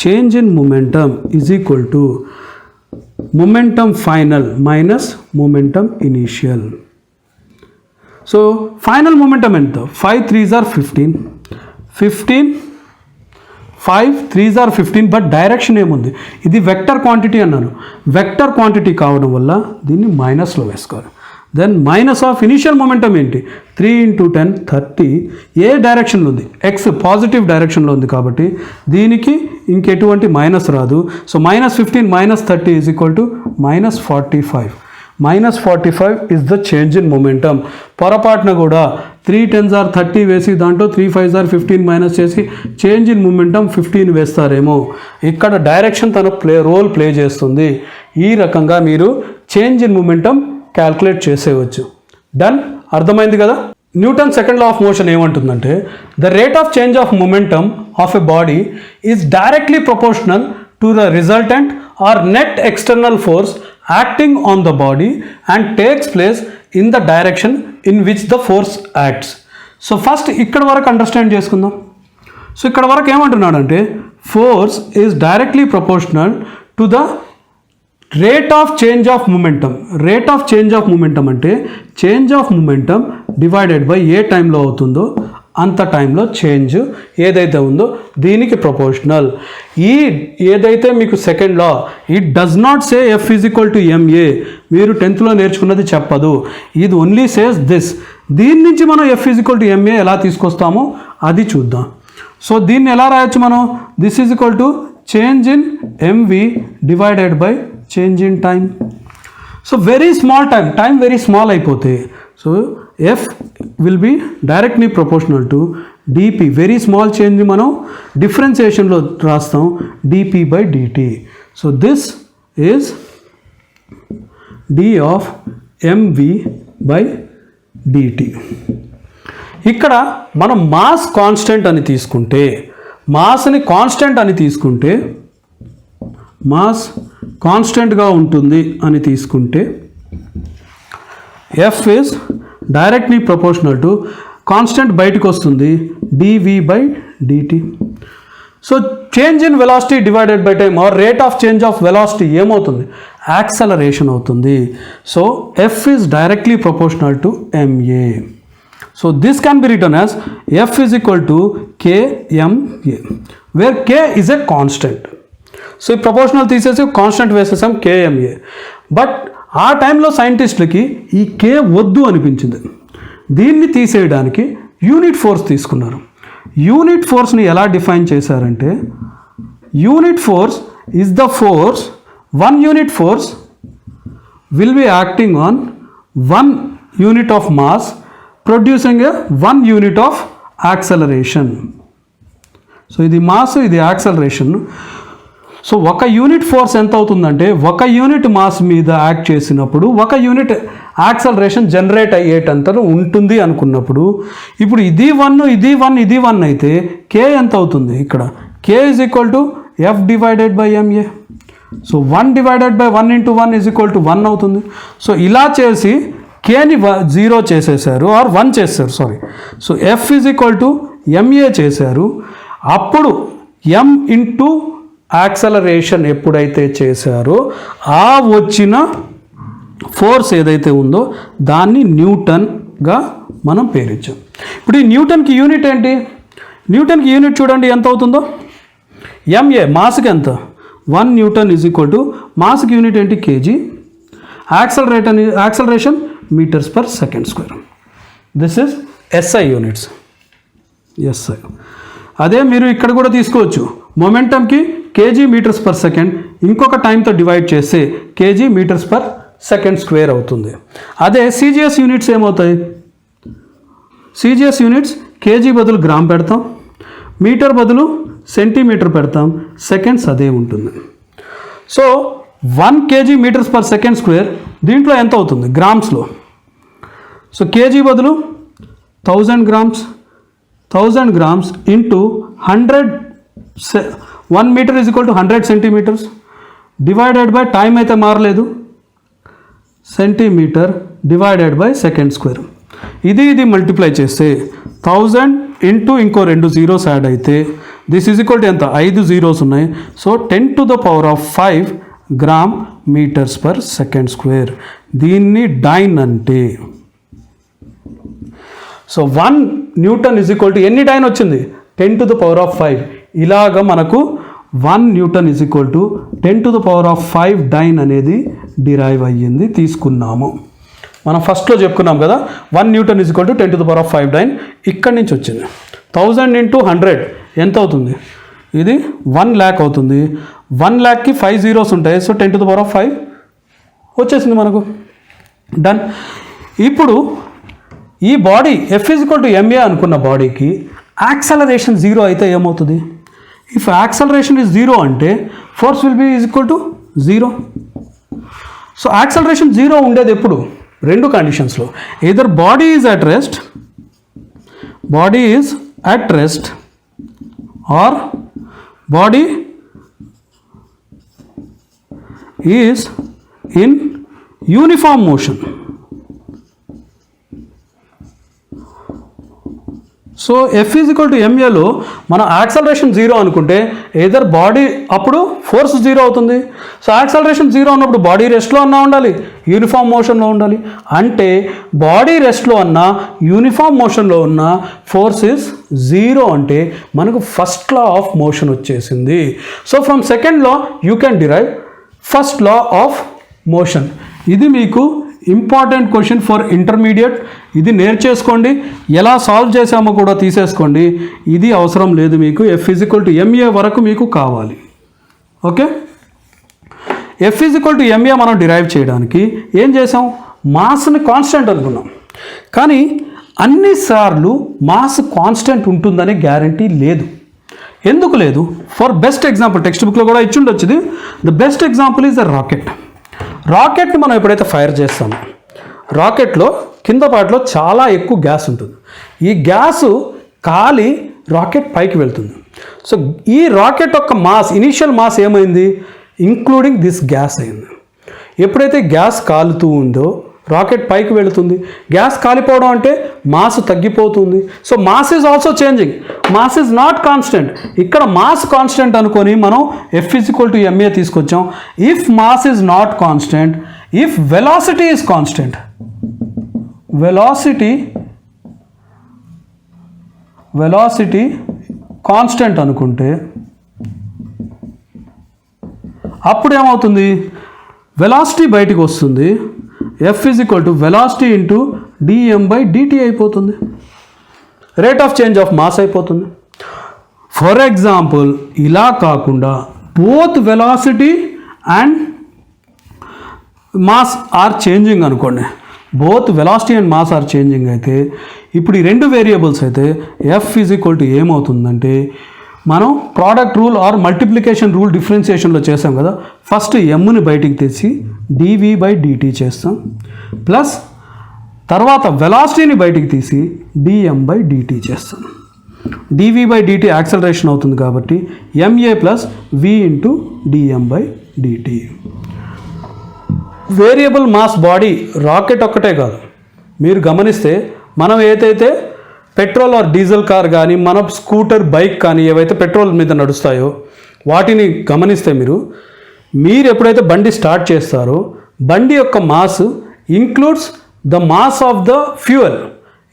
Speaker 1: Change in momentum is equal to momentum final minus momentum initial. So final momentum ఎంత? 5 3s are 15, 5 3s are 15, but direction ఏముంది? ఇది vector quantity అన్నాను. Vector quantity కావడం వల్ల దీన్ని మైనస్లో వేసుకోవాలి. Then minus of initial momentum ఏంటి? 3 × 10 30. ఏ డైరెక్షన్లో ఉంది? ఎక్స్ పాజిటివ్ డైరెక్షన్లో ఉంది కాబట్టి దీనికి ఇంకెటువంటి మైనస్ రాదు. So -15 - 30 is equal to -45. -45 is the change in momentum. పొరపాటున కూడా 3 10s are 30 వేసి దాంట్లో 3 5s are 15 మైనస్ చేసి చేంజ్ ఇన్ మొమెంటం 15 వేస్తారేమో. ఇక్కడ డైరెక్షన్ తన రోల్ ప్లే చేస్తుంది. ఈ రకంగా మీరు చేంజ్ ఇన్ మొమెంటం క్యాల్కులేట్ చేసేయవచ్చు. డన్, అర్థమైంది కదా. Newton second law of motion ఏమంటుందంటే the rate of change of momentum of a body is directly proportional to the resultant or net external force acting on the body and takes place in the direction in which the force acts. So first ఇక్కడ వరకు understand చేసుకుందాం. So ఇక్కడ వరకు ఏమంటున్నాడంటే force is directly proportional to the rate of change of momentum. Rate of change of momentum అంటే change of momentum divided by ఏ టైంలో అవుతుందో అంత టైంలో చేంజ్ ఏదైతే ఉందో దీనికి ప్రపోర్షనల్. ఈ ఏదైతే మీకు second law it does not say F is equal to MA. మీరు 10th నేర్చుకున్నది చెప్పదు. ఇది ఓన్లీ సేస్ దిస్. దీని నుంచి మనం F is equal to MA ఎలా తీసుకొస్తామో అది చూద్దాం. సో దీన్ని ఎలా రాయొచ్చు మనం? This is equal to change in MV divided by change in time. So very small time very small అయిపోతే so F will be directly proportional to dP. Very small change మనం డిఫరెన్సియేషన్లో రాస్తాం dP/dt. So this is d of MV/dt. ఇక్కడ మనం mass constant అని తీసుకుంటే మాస్ని constant అని తీసుకుంటే మాస్ కాన్స్టెంట్గా ఉంటుంది అని తీసుకుంటే F is directly proportional to constant బయటకు వస్తుంది dV/dt. So change in velocity divided by time or rate of change of velocity ఏమవుతుంది? యాక్సలరేషన్ అవుతుంది. So F is directly proportional to MA. So this can be written as F is equal to KMA where K is a constant. So ఈ proportional తీసేసి constant వేసేసాం KMA. But ఆ టైంలో సైంటిస్టులకి ఈ K వద్దు అనిపించింది. దీన్ని తీసేయడానికి యూనిట్ ఫోర్స్ తీసుకున్నారు. యూనిట్ ఫోర్స్ని ఎలా డిఫైన్ చేశారంటే unit force is the force 1 unit force will B acting on 1 unit of mass producing A 1 unit of acceleration. So ఇది మాస్, ఇది యాక్సలరేషన్. సో ఒక యూనిట్ ఫోర్స్ ఎంత అవుతుందంటే ఒక యూనిట్ మాస్ మీద యాక్ట్ చేసినప్పుడు ఒక యూనిట్ యాక్సలరేషన్ జనరేట్ అయ్యేటంత ఉంటుంది అనుకున్నప్పుడు ఇప్పుడు ఇది 1 ఇది 1 ఇది 1 అయితే K ఎంత అవుతుంది? ఇక్కడ K is equal to F divided by MA. So 1 divided by 1 × 1 is equal to 1 అవుతుంది. సో ఇలా చేసి Kని 0 చేసేసారు ఆర్ 1 చేశారు so F is equal to MA చేశారు. అప్పుడు M ఇంటూ యాక్సలరేషన్ ఎప్పుడైతే చేశారో ఆ వచ్చిన ఫోర్స్ ఏదైతే ఉందో దాన్ని న్యూటన్గా మనం పేరించాం. ఇప్పుడు ఈ న్యూటన్కి యూనిట్ ఏంటి? న్యూటన్కి యూనిట్ చూడండి ఎంత అవుతుందో. MA మాస్కి ఎంత? 1 న్యూటన్ ఈజ్ ఈక్వల్ టు మాస్కి యూనిట్ ఏంటి? kg. Acceleration m/s². This is SI units. SI. అదే మీరు ఇక్కడ కూడా తీసుకోవచ్చు. మొమెంటంకి kg m/s, ఇంకొక టైంతో డివైడ్ చేస్తే kg m/s² అవుతుంది. అదే CGS యూనిట్స్ ఏమవుతాయి? CGS యూనిట్స్ kg బదులు గ్రామ్ పెడతాం, మీటర్ బదులు సెంటీమీటర్ పెడతాం, సెకండ్స్ అదే ఉంటుంది. సో 1 kg m/s² దీంట్లో ఎంత అవుతుంది? గ్రామ్స్లో. సో kg బదులు 1000 grams, 1000 grams into 100 1 metre is equal to 100 centimetres divided by time అయితే మారలేదు సెంటీమీటర్ డివైడెడ్ బై సెకండ్². ఇది మల్టిప్లై చేస్తే 1000 ఇంటూ ఇంకో 2 zeros యాడ్ అయితే దిస్ ఈజ్ ఈక్వల్ టు ఎంత? 5 zeros ఉన్నాయి. So 10⁵ gram metres. దీన్ని డైన్ అంటే so 1 Newton is equal to ఎన్ని డైన్ వచ్చింది 10⁵ ఇలాగ మనకు 1 Newton is equal to 10⁵ dyne అనేది డిరైవ్ అయ్యింది తీసుకున్నాము. మనం ఫస్ట్లో చెప్పుకున్నాం కదా 1 Newton is equal to 10⁵ dyne ఇక్కడి నుంచి వచ్చింది. 1000 × 100 ఎంత అవుతుంది? ఇది 1 lakh అవుతుంది. 1 lakhకి 5 zeros ఉంటాయి. సో 10⁵ వచ్చేసింది మనకు. డన్. ఇప్పుడు ఈ బాడీ F = ma అనుకున్న బాడీకి యాక్సలరేషన్ 0 అయితే ఏమవుతుంది? ఇఫ్ యాక్సలరేషన్ ఈజ్ 0 అంటే force will be is equal to 0. So acceleration 0 ఉండేది ఎప్పుడు? రెండు కండిషన్స్లో. Either body is at rest or body is in uniform motion. So F = maలో మనం యాక్సలరేషన్ 0 అనుకుంటే ఎయిదర్ బాడీ అప్పుడు ఫోర్స్ 0 అవుతుంది. సో యాక్సలరేషన్ 0 ఉన్నప్పుడు బాడీ రెస్ట్లో అన్నా ఉండాలి, యూనిఫామ్ మోషన్లో ఉండాలి. అంటే బాడీ రెస్ట్లో అన్నా యూనిఫామ్ మోషన్లో ఉన్న ఫోర్స్ ఇస్ 0 అంటే మనకు ఫస్ట్ లా ఆఫ్ మోషన్ వచ్చేసింది. So from second law you can derive first law of motion. ఇది మీకు ఇంపార్టెంట్ క్వశ్చన్ ఫర్ ఇంటర్మీడియట్. ఇది నేర్చేసుకోండి. ఎలా సాల్వ్ చేసామో కూడా తీసేసుకోండి. ఇది అవసరం లేదు మీకు. F = ma వరకు మీకు కావాలి. ఓకే. F = ma మనం డిరైవ్ చేయడానికి ఏం చేసాం? మాస్ని కాన్స్టెంట్ అనుకున్నాం. కానీ అన్నిసార్లు మాస్ కాన్స్టెంట్ ఉంటుందనే గ్యారంటీ లేదు. ఎందుకు లేదు? ఫర్ బెస్ట్ ఎగ్జాంపుల్ టెక్స్ట్ బుక్లో కూడా ఇచ్చి ఉండొచ్చుది. The best example is the rocket. రాకెట్ని మనం ఎప్పుడైతే ఫైర్ చేస్తామో రాకెట్లో కింద పార్ట్లో చాలా ఎక్కువ గ్యాస్ ఉంటుంది. ఈ గ్యాసు కాలి రాకెట్ పైకి వెళ్తుంది. సో ఈ రాకెట్ యొక్క మాస్ ఇనీషియల్ మాస్ ఏమైంది? ఇంక్లూడింగ్ దిస్ గ్యాస్ అయింది. ఎప్పుడైతే గ్యాస్ కాలుతూ ఉందో రాకెట్ పైకి వెళుతుంది. గ్యాస్ కాలిపోవడం అంటే మాస్ తగ్గిపోతుంది. So mass is also changing. Mass is not constant. ఇక్కడ మాస్ కాన్స్టెంట్ అనుకొని మనం F = ma తీసుకొచ్చాం. If mass is not constant, if velocity is constant, velocity constant అనుకుంటే అప్పుడు ఏమవుతుంది? వెలాసిటీ బయటికి వస్తుంది. F = velocity × dm/dt అయిపోతుంది. Rate of change of mass అయిపోతుంది. ఫర్ ఎగ్జాంపుల్ ఇలా కాకుండా both velocity and mass are changing అనుకోండి. Both velocity and mass are changing అయితే ఇప్పుడు ఈ రెండు వేరియబుల్స్ అయితే F = ఏమవుతుందంటే మనం product rule or multiplication rule డిఫరెన్సియేషన్లో చేసాం కదా. ఫస్ట్ mని బయటికి తెచ్చి dv/dt చేస్తాం. ప్లస్ తర్వాత వెలాసిటీని బయటికి తీసి dm/dt చేస్తాం. dv/dt యాక్సలరేషన్ అవుతుంది కాబట్టి ma + v × dm/dt. Variable mass body rocket ఒక్కటే కాదు. మీరు గమనిస్తే మనం ఏదైతే పెట్రోల్ ఆర్ డీజిల్ కార్ కానీ మన స్కూటర్ బైక్ కానీ ఏవైతే పెట్రోల్ మీద నడుస్తాయో వాటిని గమనిస్తే మీరు ఎప్పుడైతే బండి స్టార్ట్ చేస్తారో బండి యొక్క mass includes the mass of the fuel.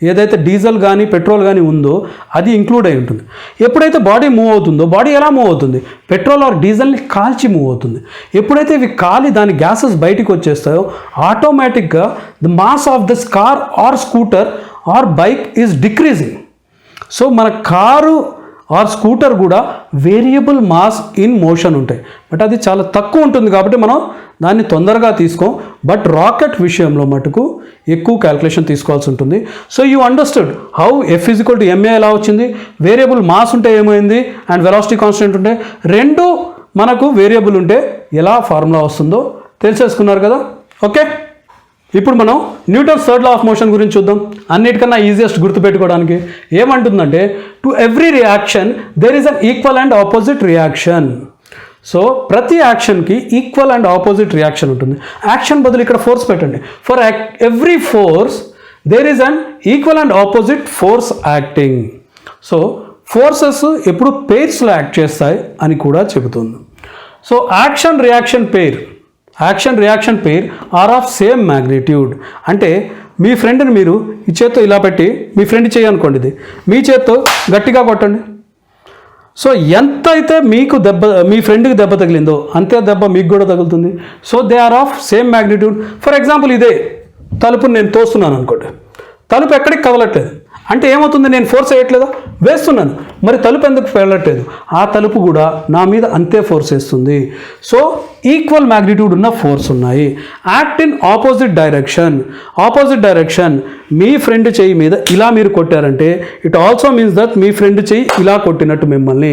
Speaker 1: ఏదైతే డీజిల్ కానీ పెట్రోల్ కానీ ఉందో అది ఇంక్లూడ్ అయి ఉంటుంది. ఎప్పుడైతే బాడీ మూవ్ అవుతుందో బాడీ ఎలా మూవ్ అవుతుంది? పెట్రోల్ ఆర్ డీజిల్ని కాల్చి మూవ్ అవుతుంది. ఎప్పుడైతే ఇవి కాలి దాని గ్యాసెస్ బయటికి వచ్చేస్తాయో ఆటోమేటిక్గా the mass of this car or scooter or bike is decreasing. So మన కారు ఆర్ స్కూటర్ కూడా వేరియబుల్ మాస్ ఇన్ మోషన్ ఉంటాయి. బట్ అది చాలా తక్కువ ఉంటుంది కాబట్టి మనం దాన్ని తొందరగా తీసుకోం. బట్ రాకెట్ విషయంలో మటుకు ఎక్కువ క్యాల్కులేషన్ తీసుకోవాల్సి ఉంటుంది. So you understood how F = ma ఎలా వచ్చింది? వేరియబుల్ మాస్ ఉంటే ఏమైంది అండ్ వెలాసిటీ కాన్స్టెంట్ ఉంటే రెండు మనకు వేరియబుల్ ఉంటే ఎలా ఫార్ములా వస్తుందో తెలిసేసుకున్నారు కదా. ఓకే. ఇప్పుడు మనం Newton's third law of motion గురించి చూద్దాం. అన్నిటికన్నా ఈజియెస్ట్ గుర్తుపెట్టుకోవడానికి ఏమంటుందంటే to every reaction there is an equal and opposite reaction. So ప్రతి యాక్షన్కి ఈక్వల్ అండ్ ఆపోజిట్ రియాక్షన్ ఉంటుంది. యాక్షన్ బదులు ఇక్కడ ఫోర్స్ పెట్టండి. For every force there is an equal and opposite force acting. So forces ఎప్పుడు పెయిర్స్లో యాక్ట్ చేస్తాయి అని కూడా చెబుతుంది. So action reaction pair are of same magnitude. అంటే మీ ఫ్రెండ్ని మీరు ఈ చేత్తో ఇలా పెట్టి, మీ ఫ్రెండ్ చేయి అనుకోండి, ఇది మీ చేత్తో గట్టిగా కొట్టండి. సో ఎంత అయితే మీకు మీ ఫ్రెండ్కి దెబ్బ తగిలిందో అంతే దెబ్బ మీకు కూడా తగులుతుంది. So they are of same magnitude. For example ఇదే తలుపుని నేను తోస్తున్నాను అనుకోండి, తలుపు ఎక్కడికి కదలట్లేదు అంటే ఏమవుతుంది, నేను ఫోర్స్ వేయట్లేదా, వేస్తున్నాను, మరి తలుపు ఎందుకు వెళ్ళట్లేదు, ఆ తలుపు కూడా నా మీద అంతే ఫోర్స్ వేస్తుంది. సో ఈక్వల్ మ్యాగ్నిట్యూడ్ ఉన్న ఫోర్స్ ఉన్నాయి. Act in opposite direction. మీ ఫ్రెండ్ చెయ్యి మీద ఇలా మీరు కొట్టారంటే ఇట్ ఆల్సో మీన్స్ దట్ మీ ఫ్రెండ్ చెయ్యి ఇలా కొట్టినట్టు మిమ్మల్ని.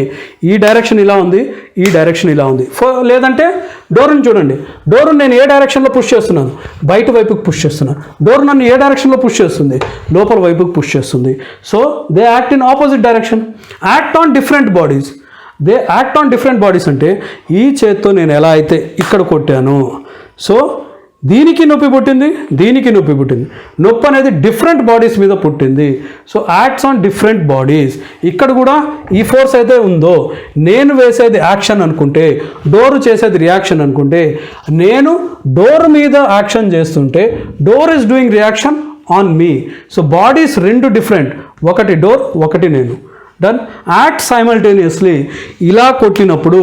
Speaker 1: ఈ డైరెక్షన్ ఇలా ఉంది, ఈ డైరెక్షన్ ఇలా ఉంది. లేదంటే డోర్ని చూడండి, డోర్ నేను ఏ డైరెక్షన్లో పుష్ చేస్తున్నాను, బయట వైపుకి పుష్ చేస్తున్నాను, డోర్ నన్ను ఏ డైరెక్షన్లో పుష్ చేస్తుంది, లోపల వైపుకి పుష్ చేస్తుంది. So they act in opposite direction. Act on different bodies అంటే ఈ చేత్తో నేను ఎలా అయితే ఇక్కడ కొట్టాను, సో దీనికి నొప్పి పుట్టింది, దీనికి నొప్పి పుట్టింది, నొప్పి అనేది డిఫరెంట్ బాడీస్ మీద పుట్టింది. So acts on different bodies. ఇక్కడ కూడా ఈ ఫోర్స్ అయితే ఉందో, నేను వేసేది యాక్షన్ అనుకుంటే, డోర్ చేసేది రియాక్షన్ అనుకుంటే, నేను డోర్ మీద యాక్షన్ చేస్తుంటే door is doing reaction on me. So bodies రెండు డిఫరెంట్, ఒకటి డోర్, ఒకటి నేను. డన్. Act simultaneously. ఇలా కొట్టినప్పుడు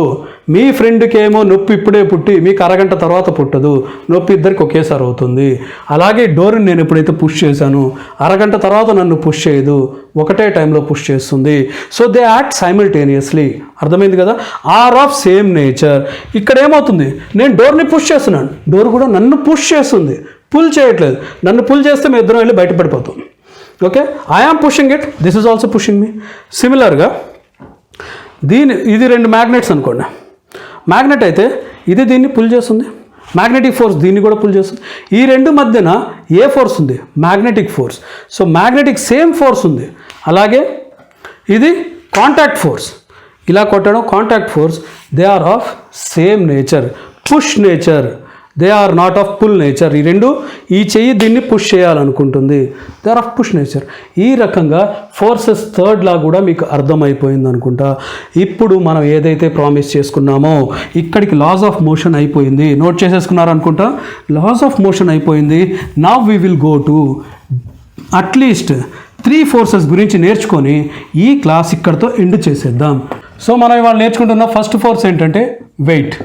Speaker 1: మీ ఫ్రెండ్కి ఏమో నొప్పి ఇప్పుడే పుట్టి మీకు అరగంట తర్వాత పుట్టదు, నొప్పి ఇద్దరికి ఒకేసారి అవుతుంది. అలాగే డోర్ని నేను ఎప్పుడైతే పుష్ చేశాను, అరగంట తర్వాత నన్ను పుష్ చేయదు, ఒకటే టైంలో పుష్ చేస్తుంది. So they act simultaneously. అర్థమైంది కదా. Are of same nature. ఇక్కడ ఏమవుతుంది, నేను డోర్ని పుష్ చేస్తున్నాను, డోర్ కూడా నన్ను పుష్ చేస్తుంది, పుల్ చేయట్లేదు. నన్ను పుల్ చేస్తే మేము ఇద్దరం వెళ్ళి బయటపడిపోతాం. Okay, I am pushing it, this is also pushing me. సిమిలర్గా ఇది రెండు మ్యాగ్నెట్స్ అనుకోండి. మ్యాగ్నెట్ అయితే ఇది దీన్ని పుల్ చేస్తుంది, మ్యాగ్నెటిక్ ఫోర్స్ దీన్ని కూడా పుల్ చేస్తుంది. ఈ రెండు మధ్యన ఏ ఫోర్స్ ఉంది, magnetic force. So magnetic same force ఉంది. అలాగే ఇది కాంటాక్ట్ ఫోర్స్, ఇలా కొట్టడం contact force. They are of same nature, push nature. They are not of pull nature. ఈ రెండు, ఈ చెయ్యి దీన్ని పుష్ చేయాలనుకుంటుంది, they are of push nature. ఈ రకంగా ఫోర్సెస్ థర్డ్ లా కూడా మీకు అర్థమైపోయింది అనుకుంటా. ఇప్పుడు మనం ఏదైతే ప్రామిస్ చేసుకున్నామో ఇక్కడికి లాస్ ఆఫ్ మోషన్ అయిపోయింది, నోట్ చేసేసుకున్నారు అనుకుంటా. లాస్ ఆఫ్ మోషన్ అయిపోయింది. Now we will go to at least 3 forces గురించి నేర్చుకొని ఈ క్లాస్ ఇక్కడితో ఎండ్ చేసేద్దాం. సో మనం ఇవాళ నేర్చుకుంటున్న ఫస్ట్ ఫోర్స్ ఏంటంటే weight.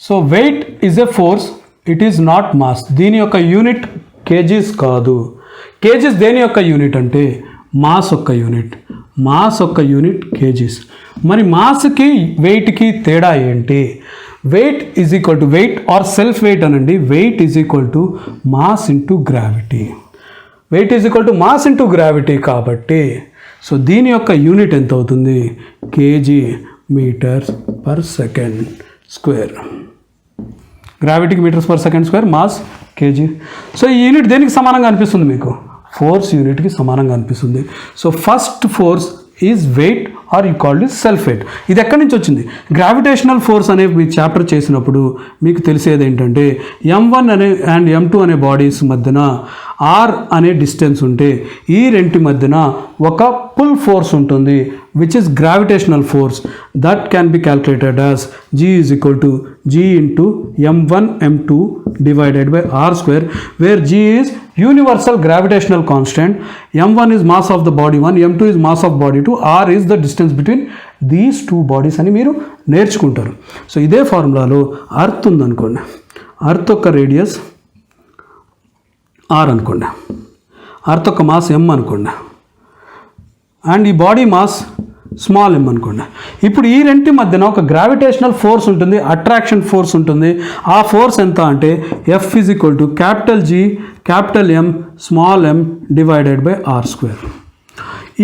Speaker 1: So weight is a force, it is not mass. దీని యొక్క యూనిట్ కేజీస్ కాదు. కేజీస్ దేని యొక్క యూనిట్ అంటే మాస్ యొక్క యూనిట్. మాస్ యొక్క యూనిట్ కేజీస్. మరి మాస్కి వెయిట్కి తేడా ఏంటి? Weight is equal to weight or self weight అనండి. Weight is equal to mass into gravity. Weight is equal to mass into gravity కాబట్టి సో దీని యొక్క యూనిట్ ఎంత అవుతుంది? KG metres per second square. గ్రావిటీకి metres per second square, mass KG. So ఈ unit దేనికి సమానంగా అనిపిస్తుంది మీకు? ఫోర్స్ యూనిట్కి సమానంగా అనిపిస్తుంది. So first force is weight or you called is self weight. ఇది ఎక్కడి నుంచి వచ్చింది? గ్రావిటేషనల్ ఫోర్స్ అనే మీ చాప్టర్ చేసినప్పుడు మీకు తెలిసేది ఏంటంటే M1 అనే అండ్ M2 అనే బాడీస్ మధ్యన R అనే డిస్టెన్స్ ఉంటే ఈ రెంటి మధ్యన ఒక పుల్ ఫోర్స్ ఉంటుంది which is gravitational force. That can be calculated as G is equal to G into M1 M2 divided by R square, where G is universal gravitational constant, M1 is mass of the body 1, M2 is mass of body 2, R is the distance between these two bodies అని మీరు నేర్చుకుంటారు. So ఇదే ఫార్ములాలో earth ఉందనుకోండి, earth యొక్క radius R అనుకోండి, earth యొక్క mass M అనుకోండి, అండ్ ఈ బాడీ మాస్ స్మాల్ m అనుకోండి. ఇప్పుడు ఈ రెంటి మధ్యన ఒక గ్రావిటేషనల్ ఫోర్స్ ఉంటుంది, అట్రాక్షన్ ఫోర్స్ ఉంటుంది. ఆ ఫోర్స్ ఎంత అంటే F is equal to capital G capital M small m divided by R square.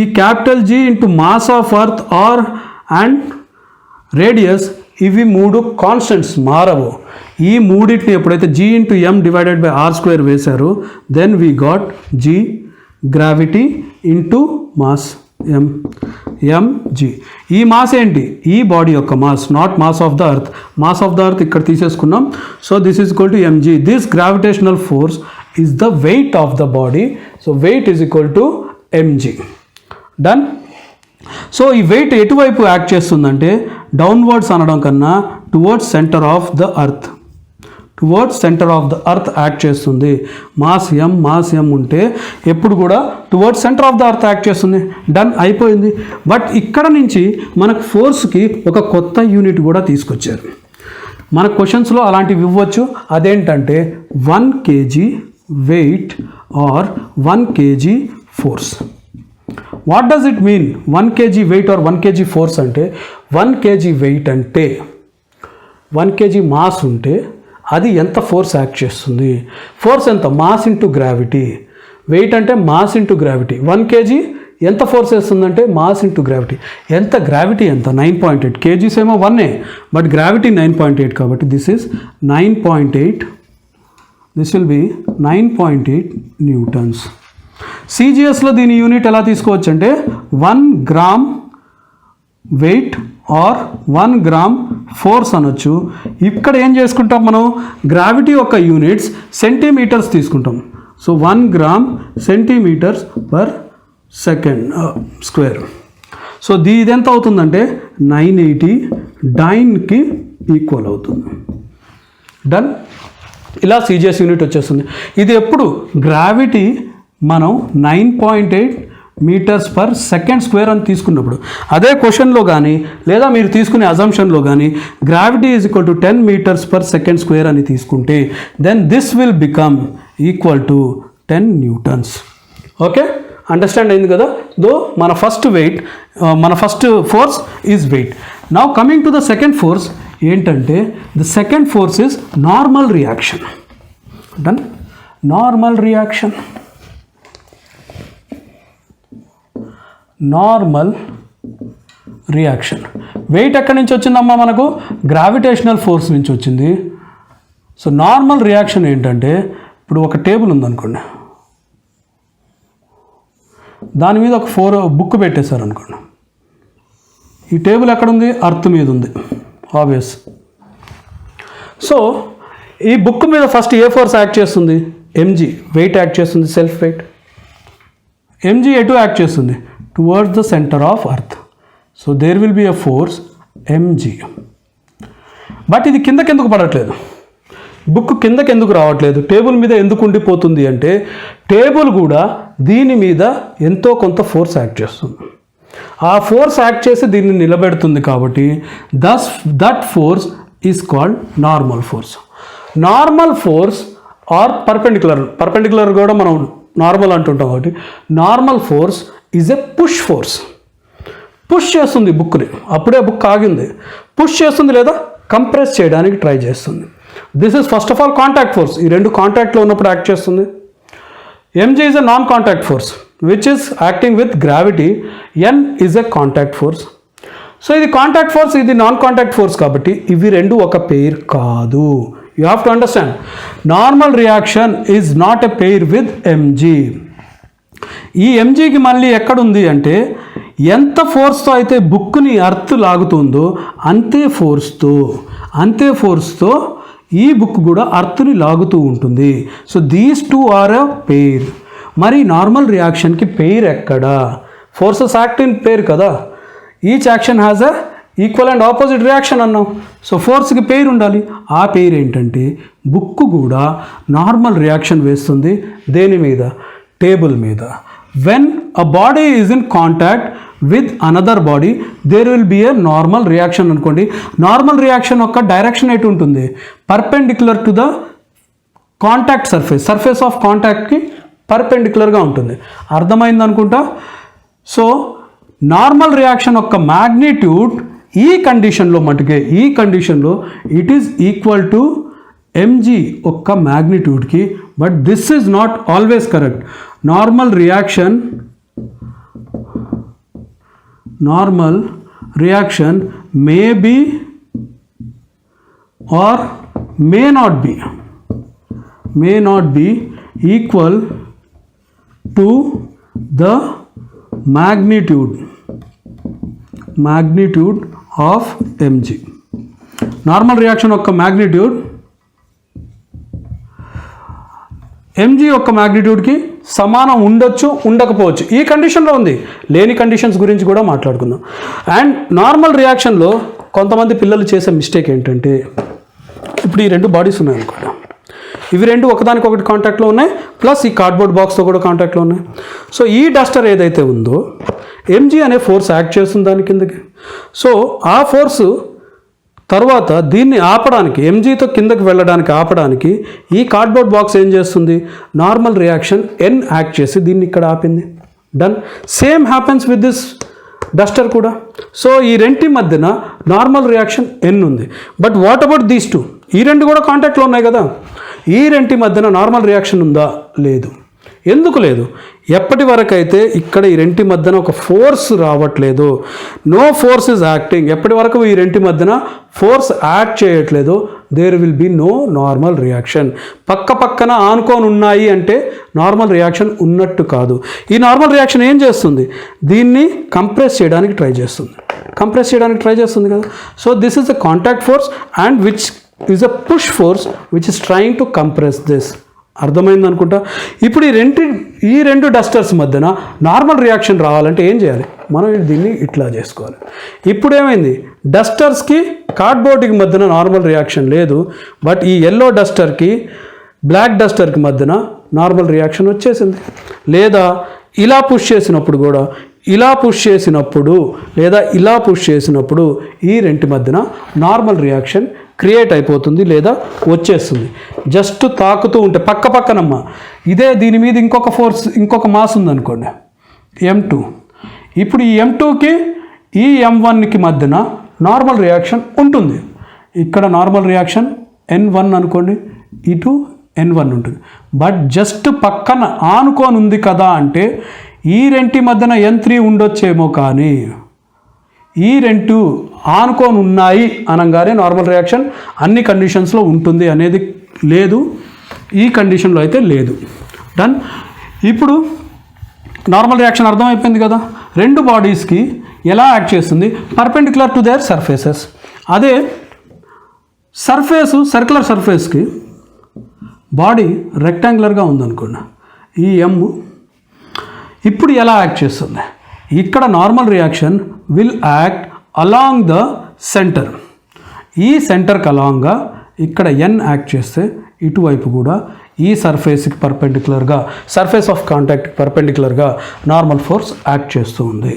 Speaker 1: ఈ capital G into mass of earth R and radius, ఇవి మూడు కాన్స్టెంట్స్, మారవు. ఈ మూడింటిని ఎప్పుడైతే G into M divided by R square వేశారో then we got G gravity into mass mg. ఈ mass ఏంటి? ఈ బాడీ యొక్క mass, not mass of the earth. Mass of the earth ఇక్కడ తీసేసుకున్నాం. So this is equal to mg. This gravitational force is the weight of the body. So weight is equal to mg. Done. So ఈ weight ఎటువైపు act చేస్తుందంటే downwards అనడం కన్నా towards centre of the earth, towards centre of the earth act చేస్తుంది. Mass m ఉంటే ఎప్పుడు కూడా towards centre of the earth act చేస్తుంది. డన్, అయిపోయింది. బట్ ఇక్కడ నుంచి మనకు ఫోర్స్కి ఒక కొత్త యూనిట్ కూడా తీసుకొచ్చారు. మన క్వశ్చన్స్లో అలాంటివి ఇవ్వచ్చు. అదేంటంటే 1 kg weight or 1 kg force. What does it mean 1 kg weight or 1 kg force అంటే 1 kg వెయిట్ అంటే 1 kg మాస్ ఉంటే అది ఎంత ఫోర్స్ యాక్ట్ చేస్తుంది. ఫోర్స్ ఎంత? Mass into gravity. వెయిట్ అంటే మాస్ ఇంటూ గ్రావిటీ. 1 kg ఎంత ఫోర్స్ వేస్తుందంటే మాస్ ఇంటూ గ్రావిటీ. ఎంత గ్రావిటీ ఎంత? 9.8. కేజీస్ ఏమో 1 బట్ గ్రావిటీ 9.8 కాబట్టి this is 9.8. This will be 9.8 newtons. సిజిఎస్లో దీని యూనిట్ ఎలా తీసుకోవచ్చు అంటే 1 gram weight or 1 gram force అనొచ్చు. ఇక్కడ ఏం చేసుకుంటాం మనం? గ్రావిటీ యొక్క యూనిట్స్ సెంటీమీటర్స్ తీసుకుంటాం. So 1 gram centimeters per second square. So ఇది ఎంత అవుతుందంటే 980 డైన్కి ఈక్వల్ అవుతుంది. డన్. ఇలా సిజిఎస్ యూనిట్ వచ్చేస్తుంది. ఇది ఎప్పుడు? గ్రావిటీ మనం 9.8 మీటర్స్ పర్ సెకండ్ స్క్వేర్ అని తీసుకున్నప్పుడు. అదే క్వశ్చన్లో కానీ లేదా మీరు తీసుకునే అజంప్షన్లో కానీ gravity is equal to 10 metres per second square అని తీసుకుంటే then this will become equal to 10 newtons. Okay, understand అయింది కదా? దో మన first force is weight. Now coming to the second force ఏంటంటే the second force is normal reaction. Done. Normal reaction. Normal reaction weight ఎక్కడి నుంచి వచ్చిందమ్మా? మనకు gravitational force నుంచి వచ్చింది. సో నార్మల్ రియాక్షన్ ఏంటంటే ఇప్పుడు ఒక టేబుల్ ఉందనుకోండి, దాని మీద ఒక 4 బుక్ పెట్టేశారు అనుకోండి. ఈ టేబుల్ ఎక్కడుంది? అర్త్ మీద ఉంది, ఆబ్వియస్. సో ఈ బుక్ మీద ఫస్ట్ ఏ ఫోర్స్ యాక్ట్ చేస్తుంది? mg వెయిట్ యాక్ట్ చేస్తుంది, సెల్ఫ్ వెయిట్. mg ఎటు యాక్ట్ చేస్తుంది? Towards the centre of earth. So there will be a force mg. But ఇది కిందకెందుకు పడట్లేదు? బుక్ కిందకి ఎందుకు రావట్లేదు? టేబుల్ మీద ఎందుకు ఉండిపోతుంది అంటే టేబుల్ కూడా దీని మీద ఎంతో కొంత ఫోర్స్ యాక్ట్ చేస్తుంది. ఆ ఫోర్స్ యాక్ట్ చేసి దీన్ని నిలబెడుతుంది కాబట్టి that force is called normal force. Normal force or perpendicular కూడా మనం నార్మల్ అంటుంటాం కాబట్టి normal force is a push force. Push చేస్తుంది బుక్ని, అప్పుడే బుక్ ఆగింది. పుష్ చేస్తుంది లేదా కంప్రెస్ చేయడానికి ట్రై చేస్తుంది. This is first of all contact force. ఈ రెండు కాంటాక్ట్లో ఉన్నప్పుడు యాక్ట్ చేస్తుంది. mg is a non contact force which is acting with gravity. n is a contact force. So ఇది కాంటాక్ట్ ఫోర్స్, ఇది నాన్ కాంటాక్ట్ ఫోర్స్ కాబట్టి ఇవి రెండు ఒక పెయిర్ కాదు. You have to understand. Normal reaction is not a pair with mg. ఈ mgకి మళ్ళీ ఎక్కడుంది అంటే ఎంత ఫోర్స్తో అయితే బుక్ని అర్త్ లాగుతుందో అంతే ఫోర్స్తో ఈ బుక్ కూడా అర్త్ని లాగుతూ ఉంటుంది. So these two are a pair. మరి నార్మల్ రియాక్షన్కి పెయిర్ ఎక్కడా? ఫోర్సెస్ యాక్ట్ ఇన్ పెయిర్ కదా. Each action has a equal and opposite reaction అన్నాం. సో ఫోర్స్కి పెయిర్ ఉండాలి. ఆ పెయిర్ ఏంటంటే బుక్ కూడా నార్మల్ రియాక్షన్ వేస్తుంది. దేని మీద? టేబుల్ మీద. When a body is in contact with another body there will be a normal reaction అనుకోండి. నార్మల్ రియాక్షన్ యొక్క డైరెక్షన్ ఎటు ఉంటుంది? Perpendicular to the contact surface of కాంటాక్ట్కి పర్పెండిక్యులర్గా ఉంటుంది. అర్థమైంది అనుకుంటా. సో నార్మల్ రియాక్షన్ యొక్క మ్యాగ్నిట్యూడ్ ఈ కండిషన్లో it is equal to mg యొక్క మ్యాగ్నిట్యూడ్కి. But this is not always correct. Normal reaction may be or may not be equal to the magnitude of mg. Normal reaction యొక్క మ్యాగ్నిట్యూడ్ mg యొక్క మ్యాగ్నిట్యూడ్కి సమానం ఉండొచ్చు, ఉండకపోవచ్చు. ఈ కండిషన్లో ఉంది. లేని కండిషన్స్ గురించి కూడా అండ్ నార్మల్ రియాక్షన్లో కొంతమంది పిల్లలు చేసే మిస్టేక్ ఏంటంటే ఇప్పుడు ఇప్పుడు ఈ రెండు బాడీస్ ఉన్నాయి అనుకోండి, ఇవి రెండు ఒకదానికొకటి కాంటాక్ట్లో ఉన్నాయి, ప్లస్ ఈ కార్డ్బోర్డ్ బాక్స్తో కూడా కాంటాక్ట్లో ఉన్నాయి. సో ఈ డస్టర్ ఏదైతే ఉందో ఎంజీ అనే ఫోర్స్ యాక్ట్ చేస్తుంది దాని కిందకి. సో ఆ ఫోర్సు తర్వాత దీన్ని ఆపడానికి, ఎంజీతో కిందకి వెళ్ళడానికి ఆపడానికి ఈ కార్డ్బోర్డ్ బాక్స్ ఏం చేస్తుంది, నార్మల్ రియాక్షన్ ఎన్ యాక్ట్ చేసి దీన్ని ఇక్కడ ఆపింది. Done. Same happens with this Duster కూడా. సో ఈ రెంటి మధ్యన నార్మల్ రియాక్షన్ ఎన్ ఉంది. But what about these two? ఈ రెండు కూడా కాంటాక్ట్లో ఉన్నాయి కదా, ఈ రెంటి మధ్యన నార్మల్ రియాక్షన్ ఉందా? లేదు. ఎందుకు లేదు? ఎప్పటి వరకు అయితే ఇక్కడ ఈ రెంటి మధ్యన ఒక ఫోర్స్ రావట్లేదు, నో ఫోర్స్ ఇస్ యాక్టింగ్, ఎప్పటి వరకు ఈ రెంటి మధ్యన ఫోర్స్ యాక్ట్ చేయట్లేదు, there will be no normal reaction. పక్క పక్కన ఆనుకొని ఉన్నాయి అంటే నార్మల్ రియాక్షన్ ఉన్నట్టు కాదు. ఈ నార్మల్ రియాక్షన్ ఏం చేస్తుంది, దీన్ని కంప్రెస్ చేయడానికి ట్రై చేస్తుంది కదా. So this is the contact force and which is a push force which is trying to compress this. అర్థమైంది అనుకుంటా. ఇప్పుడు ఈ రెండు డస్టర్స్ మధ్యన నార్మల్ రియాక్షన్ రావాలంటే ఏం చేయాలి, మనం దీన్ని ఇట్లా చేసుకోవాలి. ఇప్పుడు ఏమైంది, డస్టర్స్కి కార్డ్బోర్డ్కి మధ్యన నార్మల్ రియాక్షన్ లేదు, బట్ ఈ ఎల్లో డస్టర్కి బ్లాక్ డస్టర్కి మధ్యన నార్మల్ రియాక్షన్ వచ్చేసింది. లేదా ఇలా పుష్ చేసినప్పుడు కూడా, ఇలా పుష్ చేసినప్పుడు లేదా ఇలా పుష్ చేసినప్పుడు ఈ రెంటి మధ్యన నార్మల్ రియాక్షన్ క్రియేట్ అయిపోతుంది లేదా వచ్చేస్తుంది. జస్ట్ తాకుతూ ఉంటే పక్క పక్కనమ్మ, ఇదే దీని మీద ఇంకొక ఫోర్స్, ఇంకొక మాస్ ఉందనుకోండి M2. ఇప్పుడు ఈ M2కి ఈ M1కి మధ్యన నార్మల్ రియాక్షన్ ఉంటుంది. ఇక్కడ నార్మల్ రియాక్షన్ N1 అనుకోండి, ఇటు N1 ఉంటుంది. బట్ జస్ట్ పక్కన ఆనుకొని ఉంది కదా అంటే ఈ రెంటి మధ్యన N3 ఉండొచ్చేమో, కానీ ఈ రెండు ఆనుకొని ఉన్నాయి అనగానే నార్మల్ రియాక్షన్ అన్ని కండిషన్స్లో ఉంటుంది అనేది లేదు. ఈ కండిషన్లో అయితే లేదు. డన్. ఇప్పుడు నార్మల్ రియాక్షన్ అర్థమైపోయింది కదా. రెండు బాడీస్కి ఎలా యాక్ట్ చేస్తుంది, పర్పెండిక్యులర్ టు దేర్ సర్ఫేసెస్. అదే సర్క్యులర్ సర్ఫేస్కి బాడీ రెక్టాంగులర్గా ఉందనుకోండి, ఈ ఎమ్ ఇప్పుడు ఎలా యాక్ట్ చేస్తుంది, ఇక్కడ normal reaction will act along the centre. ఈ సెంటర్కి అలాంగ్గా ఇక్కడ ఎన్ యాక్ట్ చేస్తే ఇటువైపు కూడా ఈ సర్ఫేస్కి పర్పెండిక్యులర్గా, సర్ఫేస్ ఆఫ్ కాంటాక్ట్కి పర్పెండిక్యులర్గా నార్మల్ ఫోర్స్ యాక్ట్ చేస్తూ ఉంది.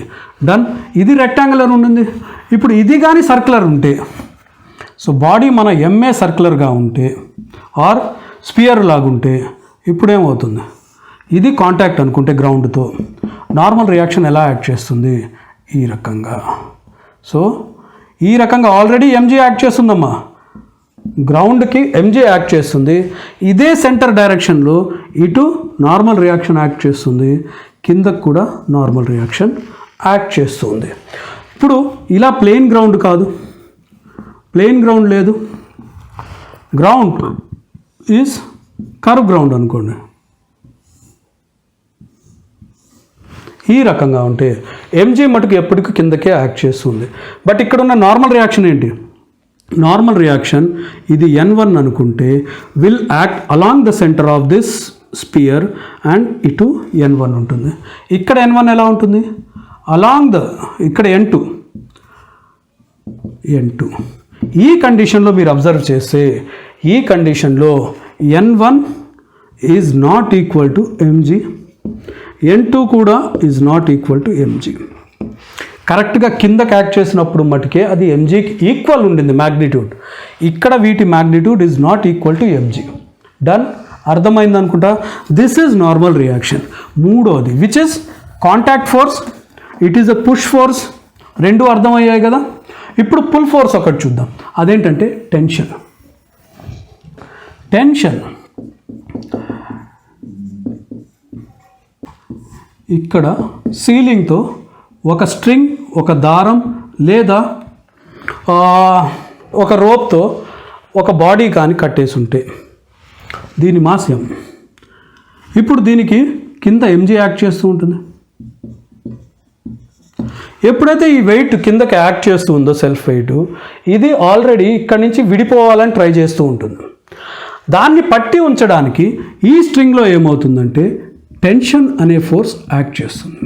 Speaker 1: డన్. ఇది రెక్టాంగులర్ ఉంటుంది. ఇప్పుడు ఇది కానీ సర్క్యులర్ ఉంటే, సో బాడీ మన ఎంఏ సర్క్యులర్గా ఉంటే ఆర్ స్పియర్ లాగుంటే ఇప్పుడు ఏమవుతుంది, ఇది కాంటాక్ట్ అనుకుంటే గ్రౌండ్తో, నార్మల్ రియాక్షన్ ఎలా యాక్ట్ చేస్తుంది, ఈ రకంగా. సో ఈ రకంగా ఆల్రెడీ ఎంజీ యాక్ట్ చేస్తుందమ్మా, గ్రౌండ్కి ఎంజీ యాక్ట్ చేస్తుంది. ఇదే సెంటర్ డైరెక్షన్లో ఇటు నార్మల్ రియాక్షన్ యాక్ట్ చేస్తుంది, కిందకు కూడా నార్మల్ రియాక్షన్ యాక్ట్ చేస్తుంది. ఇప్పుడు ఇలా ప్లెయిన్ గ్రౌండ్ కాదు, ప్లెయిన్ గ్రౌండ్ లేదు, గ్రౌండ్ ఈజ్ కర్వ్ గ్రౌండ్ అనుకోండి. ఈ రకంగా ఉంటే ఎంజీ మటుకు ఎప్పటికీ కిందకే యాక్ట్ చేస్తుంది. బట్ ఇక్కడ ఉన్న నార్మల్ రియాక్షన్ ఏంటి, నార్మల్ రియాక్షన్ ఇది N1 అనుకుంటే will act along the centre of this spear and ఇటు N1 ఉంటుంది. ఇక్కడ N1 ఎలా ఉంటుంది, అలాంగ్ ద, ఇక్కడ N2. ఈ కండిషన్లో మీరు అబ్జర్వ్ చేస్తే ఈ కండిషన్లో N1 is not equal to MG, N2 కూడా is not equal to MG. కరెక్ట్గా కిందకి యాక్ట్ చేసినప్పుడు మటుకే అది ఎంజీకి ఈక్వల్ ఉండింది మ్యాగ్నిట్యూడ్. ఇక్కడ వీటి magnitude is not equal to MG. Done. అర్థమైంది అనుకుంటా. This is normal reaction. మూడోది which is contact force, it is a push force. రెండు అర్థమయ్యాయి కదా. ఇప్పుడు పుల్ ఫోర్స్ ఒకటి చూద్దాం. అదేంటంటే టెన్షన్. ఇక్కడ సీలింగ్తో ఒక స్ట్రింగ్, ఒక దారం లేదా ఒక రోప్తో ఒక బాడీ కానీ కట్టేసి ఉంటే దీని మాస్ M. ఇప్పుడు దీనికి కింద ఎంజీ యాక్ట్ చేస్తూ ఉంటుంది. ఎప్పుడైతే ఈ వెయిట్ కిందకి యాక్ట్ చేస్తూ ఉందో సెల్ఫ్ వెయిట్, ఇది ఆల్రెడీ ఇక్కడి నుంచి విడిపోవాలని ట్రై చేస్తూ ఉంటుంది. దాన్ని పట్టి ఉంచడానికి ఈ స్ట్రింగ్లో ఏమవుతుందంటే టెన్షన్ అనే ఫోర్స్ యాక్ట్ చేస్తుంది.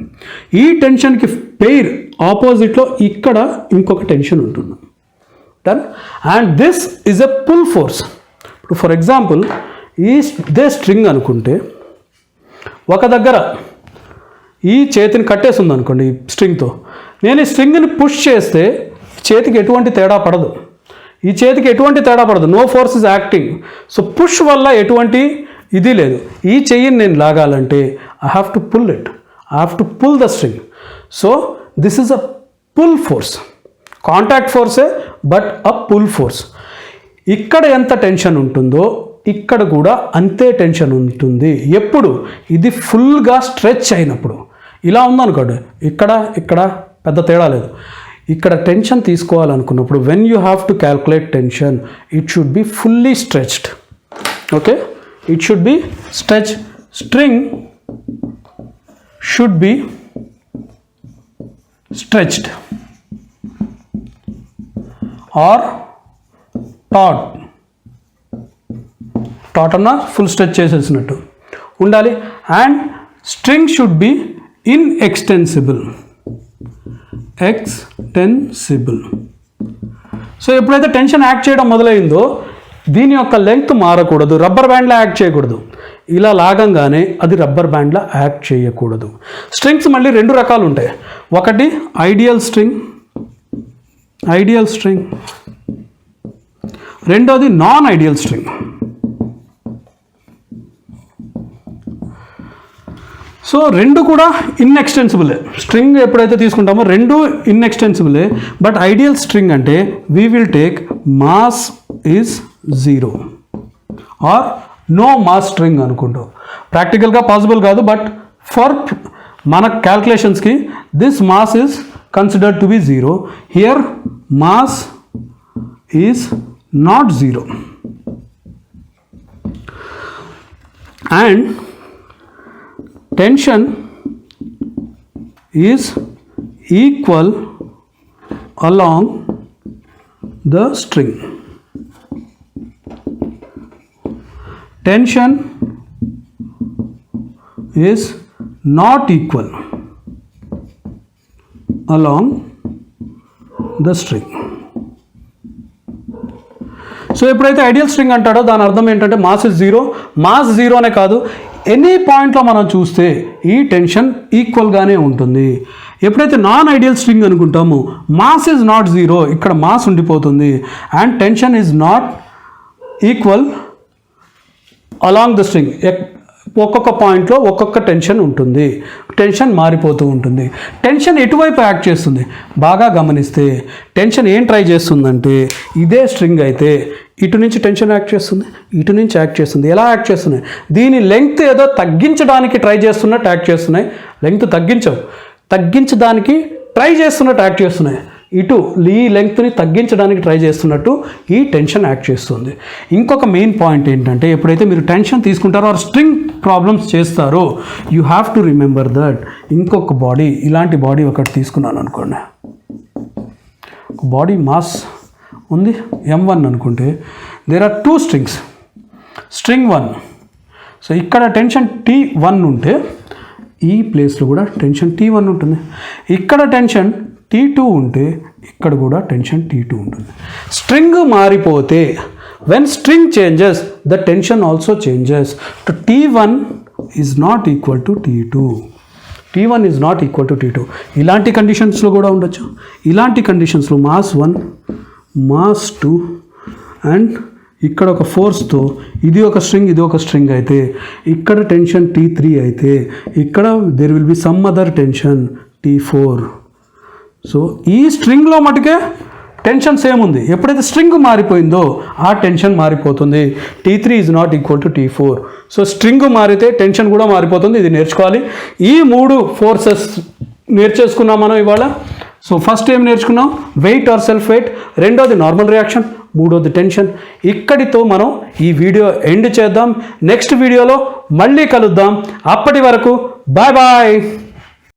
Speaker 1: ఈ టెన్షన్కి పెయిర్ ఆపోజిట్లో ఇక్కడ ఇంకొక టెన్షన్ ఉంటుంది. Done. And this is a pull force. ఇప్పుడు ఫర్ ఎగ్జాంపుల్ ఇదే స్ట్రింగ్ అనుకుంటే ఒక దగ్గర ఈ చేతిని కట్టేసి ఉంది అనుకోండి ఈ స్ట్రింగ్తో, నేను ఈ స్ట్రింగ్ని పుష్ చేస్తే చేతికి ఎటువంటి తేడా పడదు, ఈ చేతికి ఎటువంటి తేడా పడదు, no force is acting. So push వల్ల ఎటువంటి ఇది లేదు. ఈ చెయ్యిని నేను లాగాలంటే I have to pull it, I have to pull the string. So this is a pull force, contact ఫోర్సే బట్ అ పుల్ ఫోర్స్. ఇక్కడ ఎంత టెన్షన్ ఉంటుందో ఇక్కడ కూడా అంతే టెన్షన్ ఉంటుంది. ఎప్పుడు? ఇది ఫుల్గా స్ట్రెచ్ అయినప్పుడు. ఇలా ఉందనుకోండి, ఇక్కడ ఇక్కడ పెద్ద తేడా లేదు. ఇక్కడ టెన్షన్ తీసుకోవాలనుకున్నప్పుడు when you have to calculate tension it should be fully stretched. Okay, it should be stretch. String should be stretched or taut అన్న ఫుల్ స్ట్రెచ్ చేసేసినట్టు ఉండాలి. And string should be inextensible. So ఎప్పుడైతే tension act చేయడం మొదలైందో దీని యొక్క length మారకూడదు, rubber బ్యాండ్లా యాక్ట్ చేయకూడదు. ఇలా లాగంగానే అది రబ్బర్ బ్యాండ్లా యాక్ట్ చేయకూడదు. స్ట్రింగ్స్ మళ్ళీ రెండు రకాలు ఉంటాయి. ఒకటి ఐడియల్ స్ట్రింగ్, రెండోది నాన్ ఐడియల్ స్ట్రింగ్. సో రెండు కూడా ఇన్ఎక్స్టెన్సిబులే. స్ట్రింగ్ ఎప్పుడైతే తీసుకుంటామో రెండు ఇన్ఎక్స్టెన్సిబులే. బట్ ఐడియల్ స్ట్రింగ్ అంటే we will take mass is 0 or no mass string అనుకుంటాం. ప్రాక్టికల్గా పాసిబుల్ కాదు, బట్ ఫర్ మన క్యాల్కులేషన్స్కి this mass is considered to be 0. Here mass is not 0 and tension is equal along the string. Tension is not equal along the string. So ఎప్పుడైతే ideal string అంటాడో దాని అర్థం ఏంటంటే mass is 0. Mass 0 అనే కాదు, any పాయింట్లో మనం చూస్తే ఈ టెన్షన్ ఈక్వల్గానే ఉంటుంది. ఎప్పుడైతే నాన్ ఐడియల్ స్ట్రింగ్ అనుకుంటామో మాస్ ఈజ్ నాట్ 0, ఇక్కడ మాస్ ఉండిపోతుంది. And tension is not equal along the string. ఒక్కొక్క పాయింట్లో ఒక్కొక్క టెన్షన్ ఉంటుంది, టెన్షన్ మారిపోతూ ఉంటుంది. టెన్షన్ ఎటువైపు యాక్ట్ చేస్తుంది? బాగా గమనిస్తే టెన్షన్ ఏం ట్రై చేస్తుందంటే ఇదే స్ట్రింగ్ అయితే ఇటు నుంచి టెన్షన్ యాక్ట్ చేస్తుంది, ఇటు నుంచి యాక్ట్ చేస్తుంది. ఎలా యాక్ట్ చేస్తున్నాయి? దీని లెంగ్త్ ఏదో తగ్గించడానికి ట్రై చేస్తున్నట్టు యాక్ట్ చేస్తున్నాయి. లెంగ్త్ తగ్గించడానికి ట్రై చేస్తున్నట్టు యాక్ట్ చేస్తున్నాయి. ఇటు ఈ లెంగ్త్ని తగ్గించడానికి ట్రై చేస్తున్నట్టు ఈ టెన్షన్ యాక్ట్ చేస్తుంది. ఇంకొక మెయిన్ పాయింట్ ఏంటంటే ఎప్పుడైతే మీరు టెన్షన్ తీసుకుంటారో ఆర్ స్ట్రింగ్ ప్రాబ్లమ్స్ చేస్తారో you have to remember that ఇంకొక బాడీ, ఇలాంటి బాడీ ఒకటి తీసుకున్నాను అనుకోండి, బాడీ మాస్ ఉంది m1 అనుకుంటే there are 2 strings. String 1, so ఇక్కడ టెన్షన్ T1 ఉంటే ఈ ప్లేస్లో కూడా టెన్షన్ T1 ఉంటుంది. ఇక్కడ టెన్షన్ T2 ఉంటే ఇక్కడ కూడా టెన్షన్ T2 ఉంటుంది. స్ట్రింగ్ మారిపోతే when string changes the tension also changes. T1 is not equal to T2. T1 is not equal to T2. ఇలాంటి కండిషన్స్లో కూడా ఉండొచ్చు. ఇలాంటి కండిషన్స్లో మాస్ 1, మాస్ 2 అండ్ ఇక్కడ ఒక ఫోర్స్తో ఇది ఒక స్ట్రింగ్, ఇది ఒక స్ట్రింగ్ అయితే ఇక్కడ టెన్షన్ T3 అయితే ఇక్కడ there will be some other tension T4. So ఈ స్ట్రింగ్లో మటుకే టెన్షన్ సేమ్ ఉంది. ఎప్పుడైతే స్ట్రింగ్ మారిపోయిందో ఆ టెన్షన్ మారిపోతుంది. T3 is not equal to T4. So string మారితే టెన్షన్ కూడా మారిపోతుంది. ఇది నేర్చుకోవాలి. ఈ 3 ఫోర్సెస్ నేర్చేసుకున్నాం మనం ఇవాళ. సో ఫస్ట్ ఏం నేర్చుకున్నాం? వెయిట్ ఆర్ సెల్ఫ్ వెయిట్, రెండోది నార్మల్ రియాక్షన్, మూడోది టెన్షన్. ఇక్కడితో మనం ఈ వీడియో ఎండ్ చేద్దాం. నెక్స్ట్ వీడియోలో మళ్ళీ కలుద్దాం. అప్పటి వరకు బాయ్ బాయ్.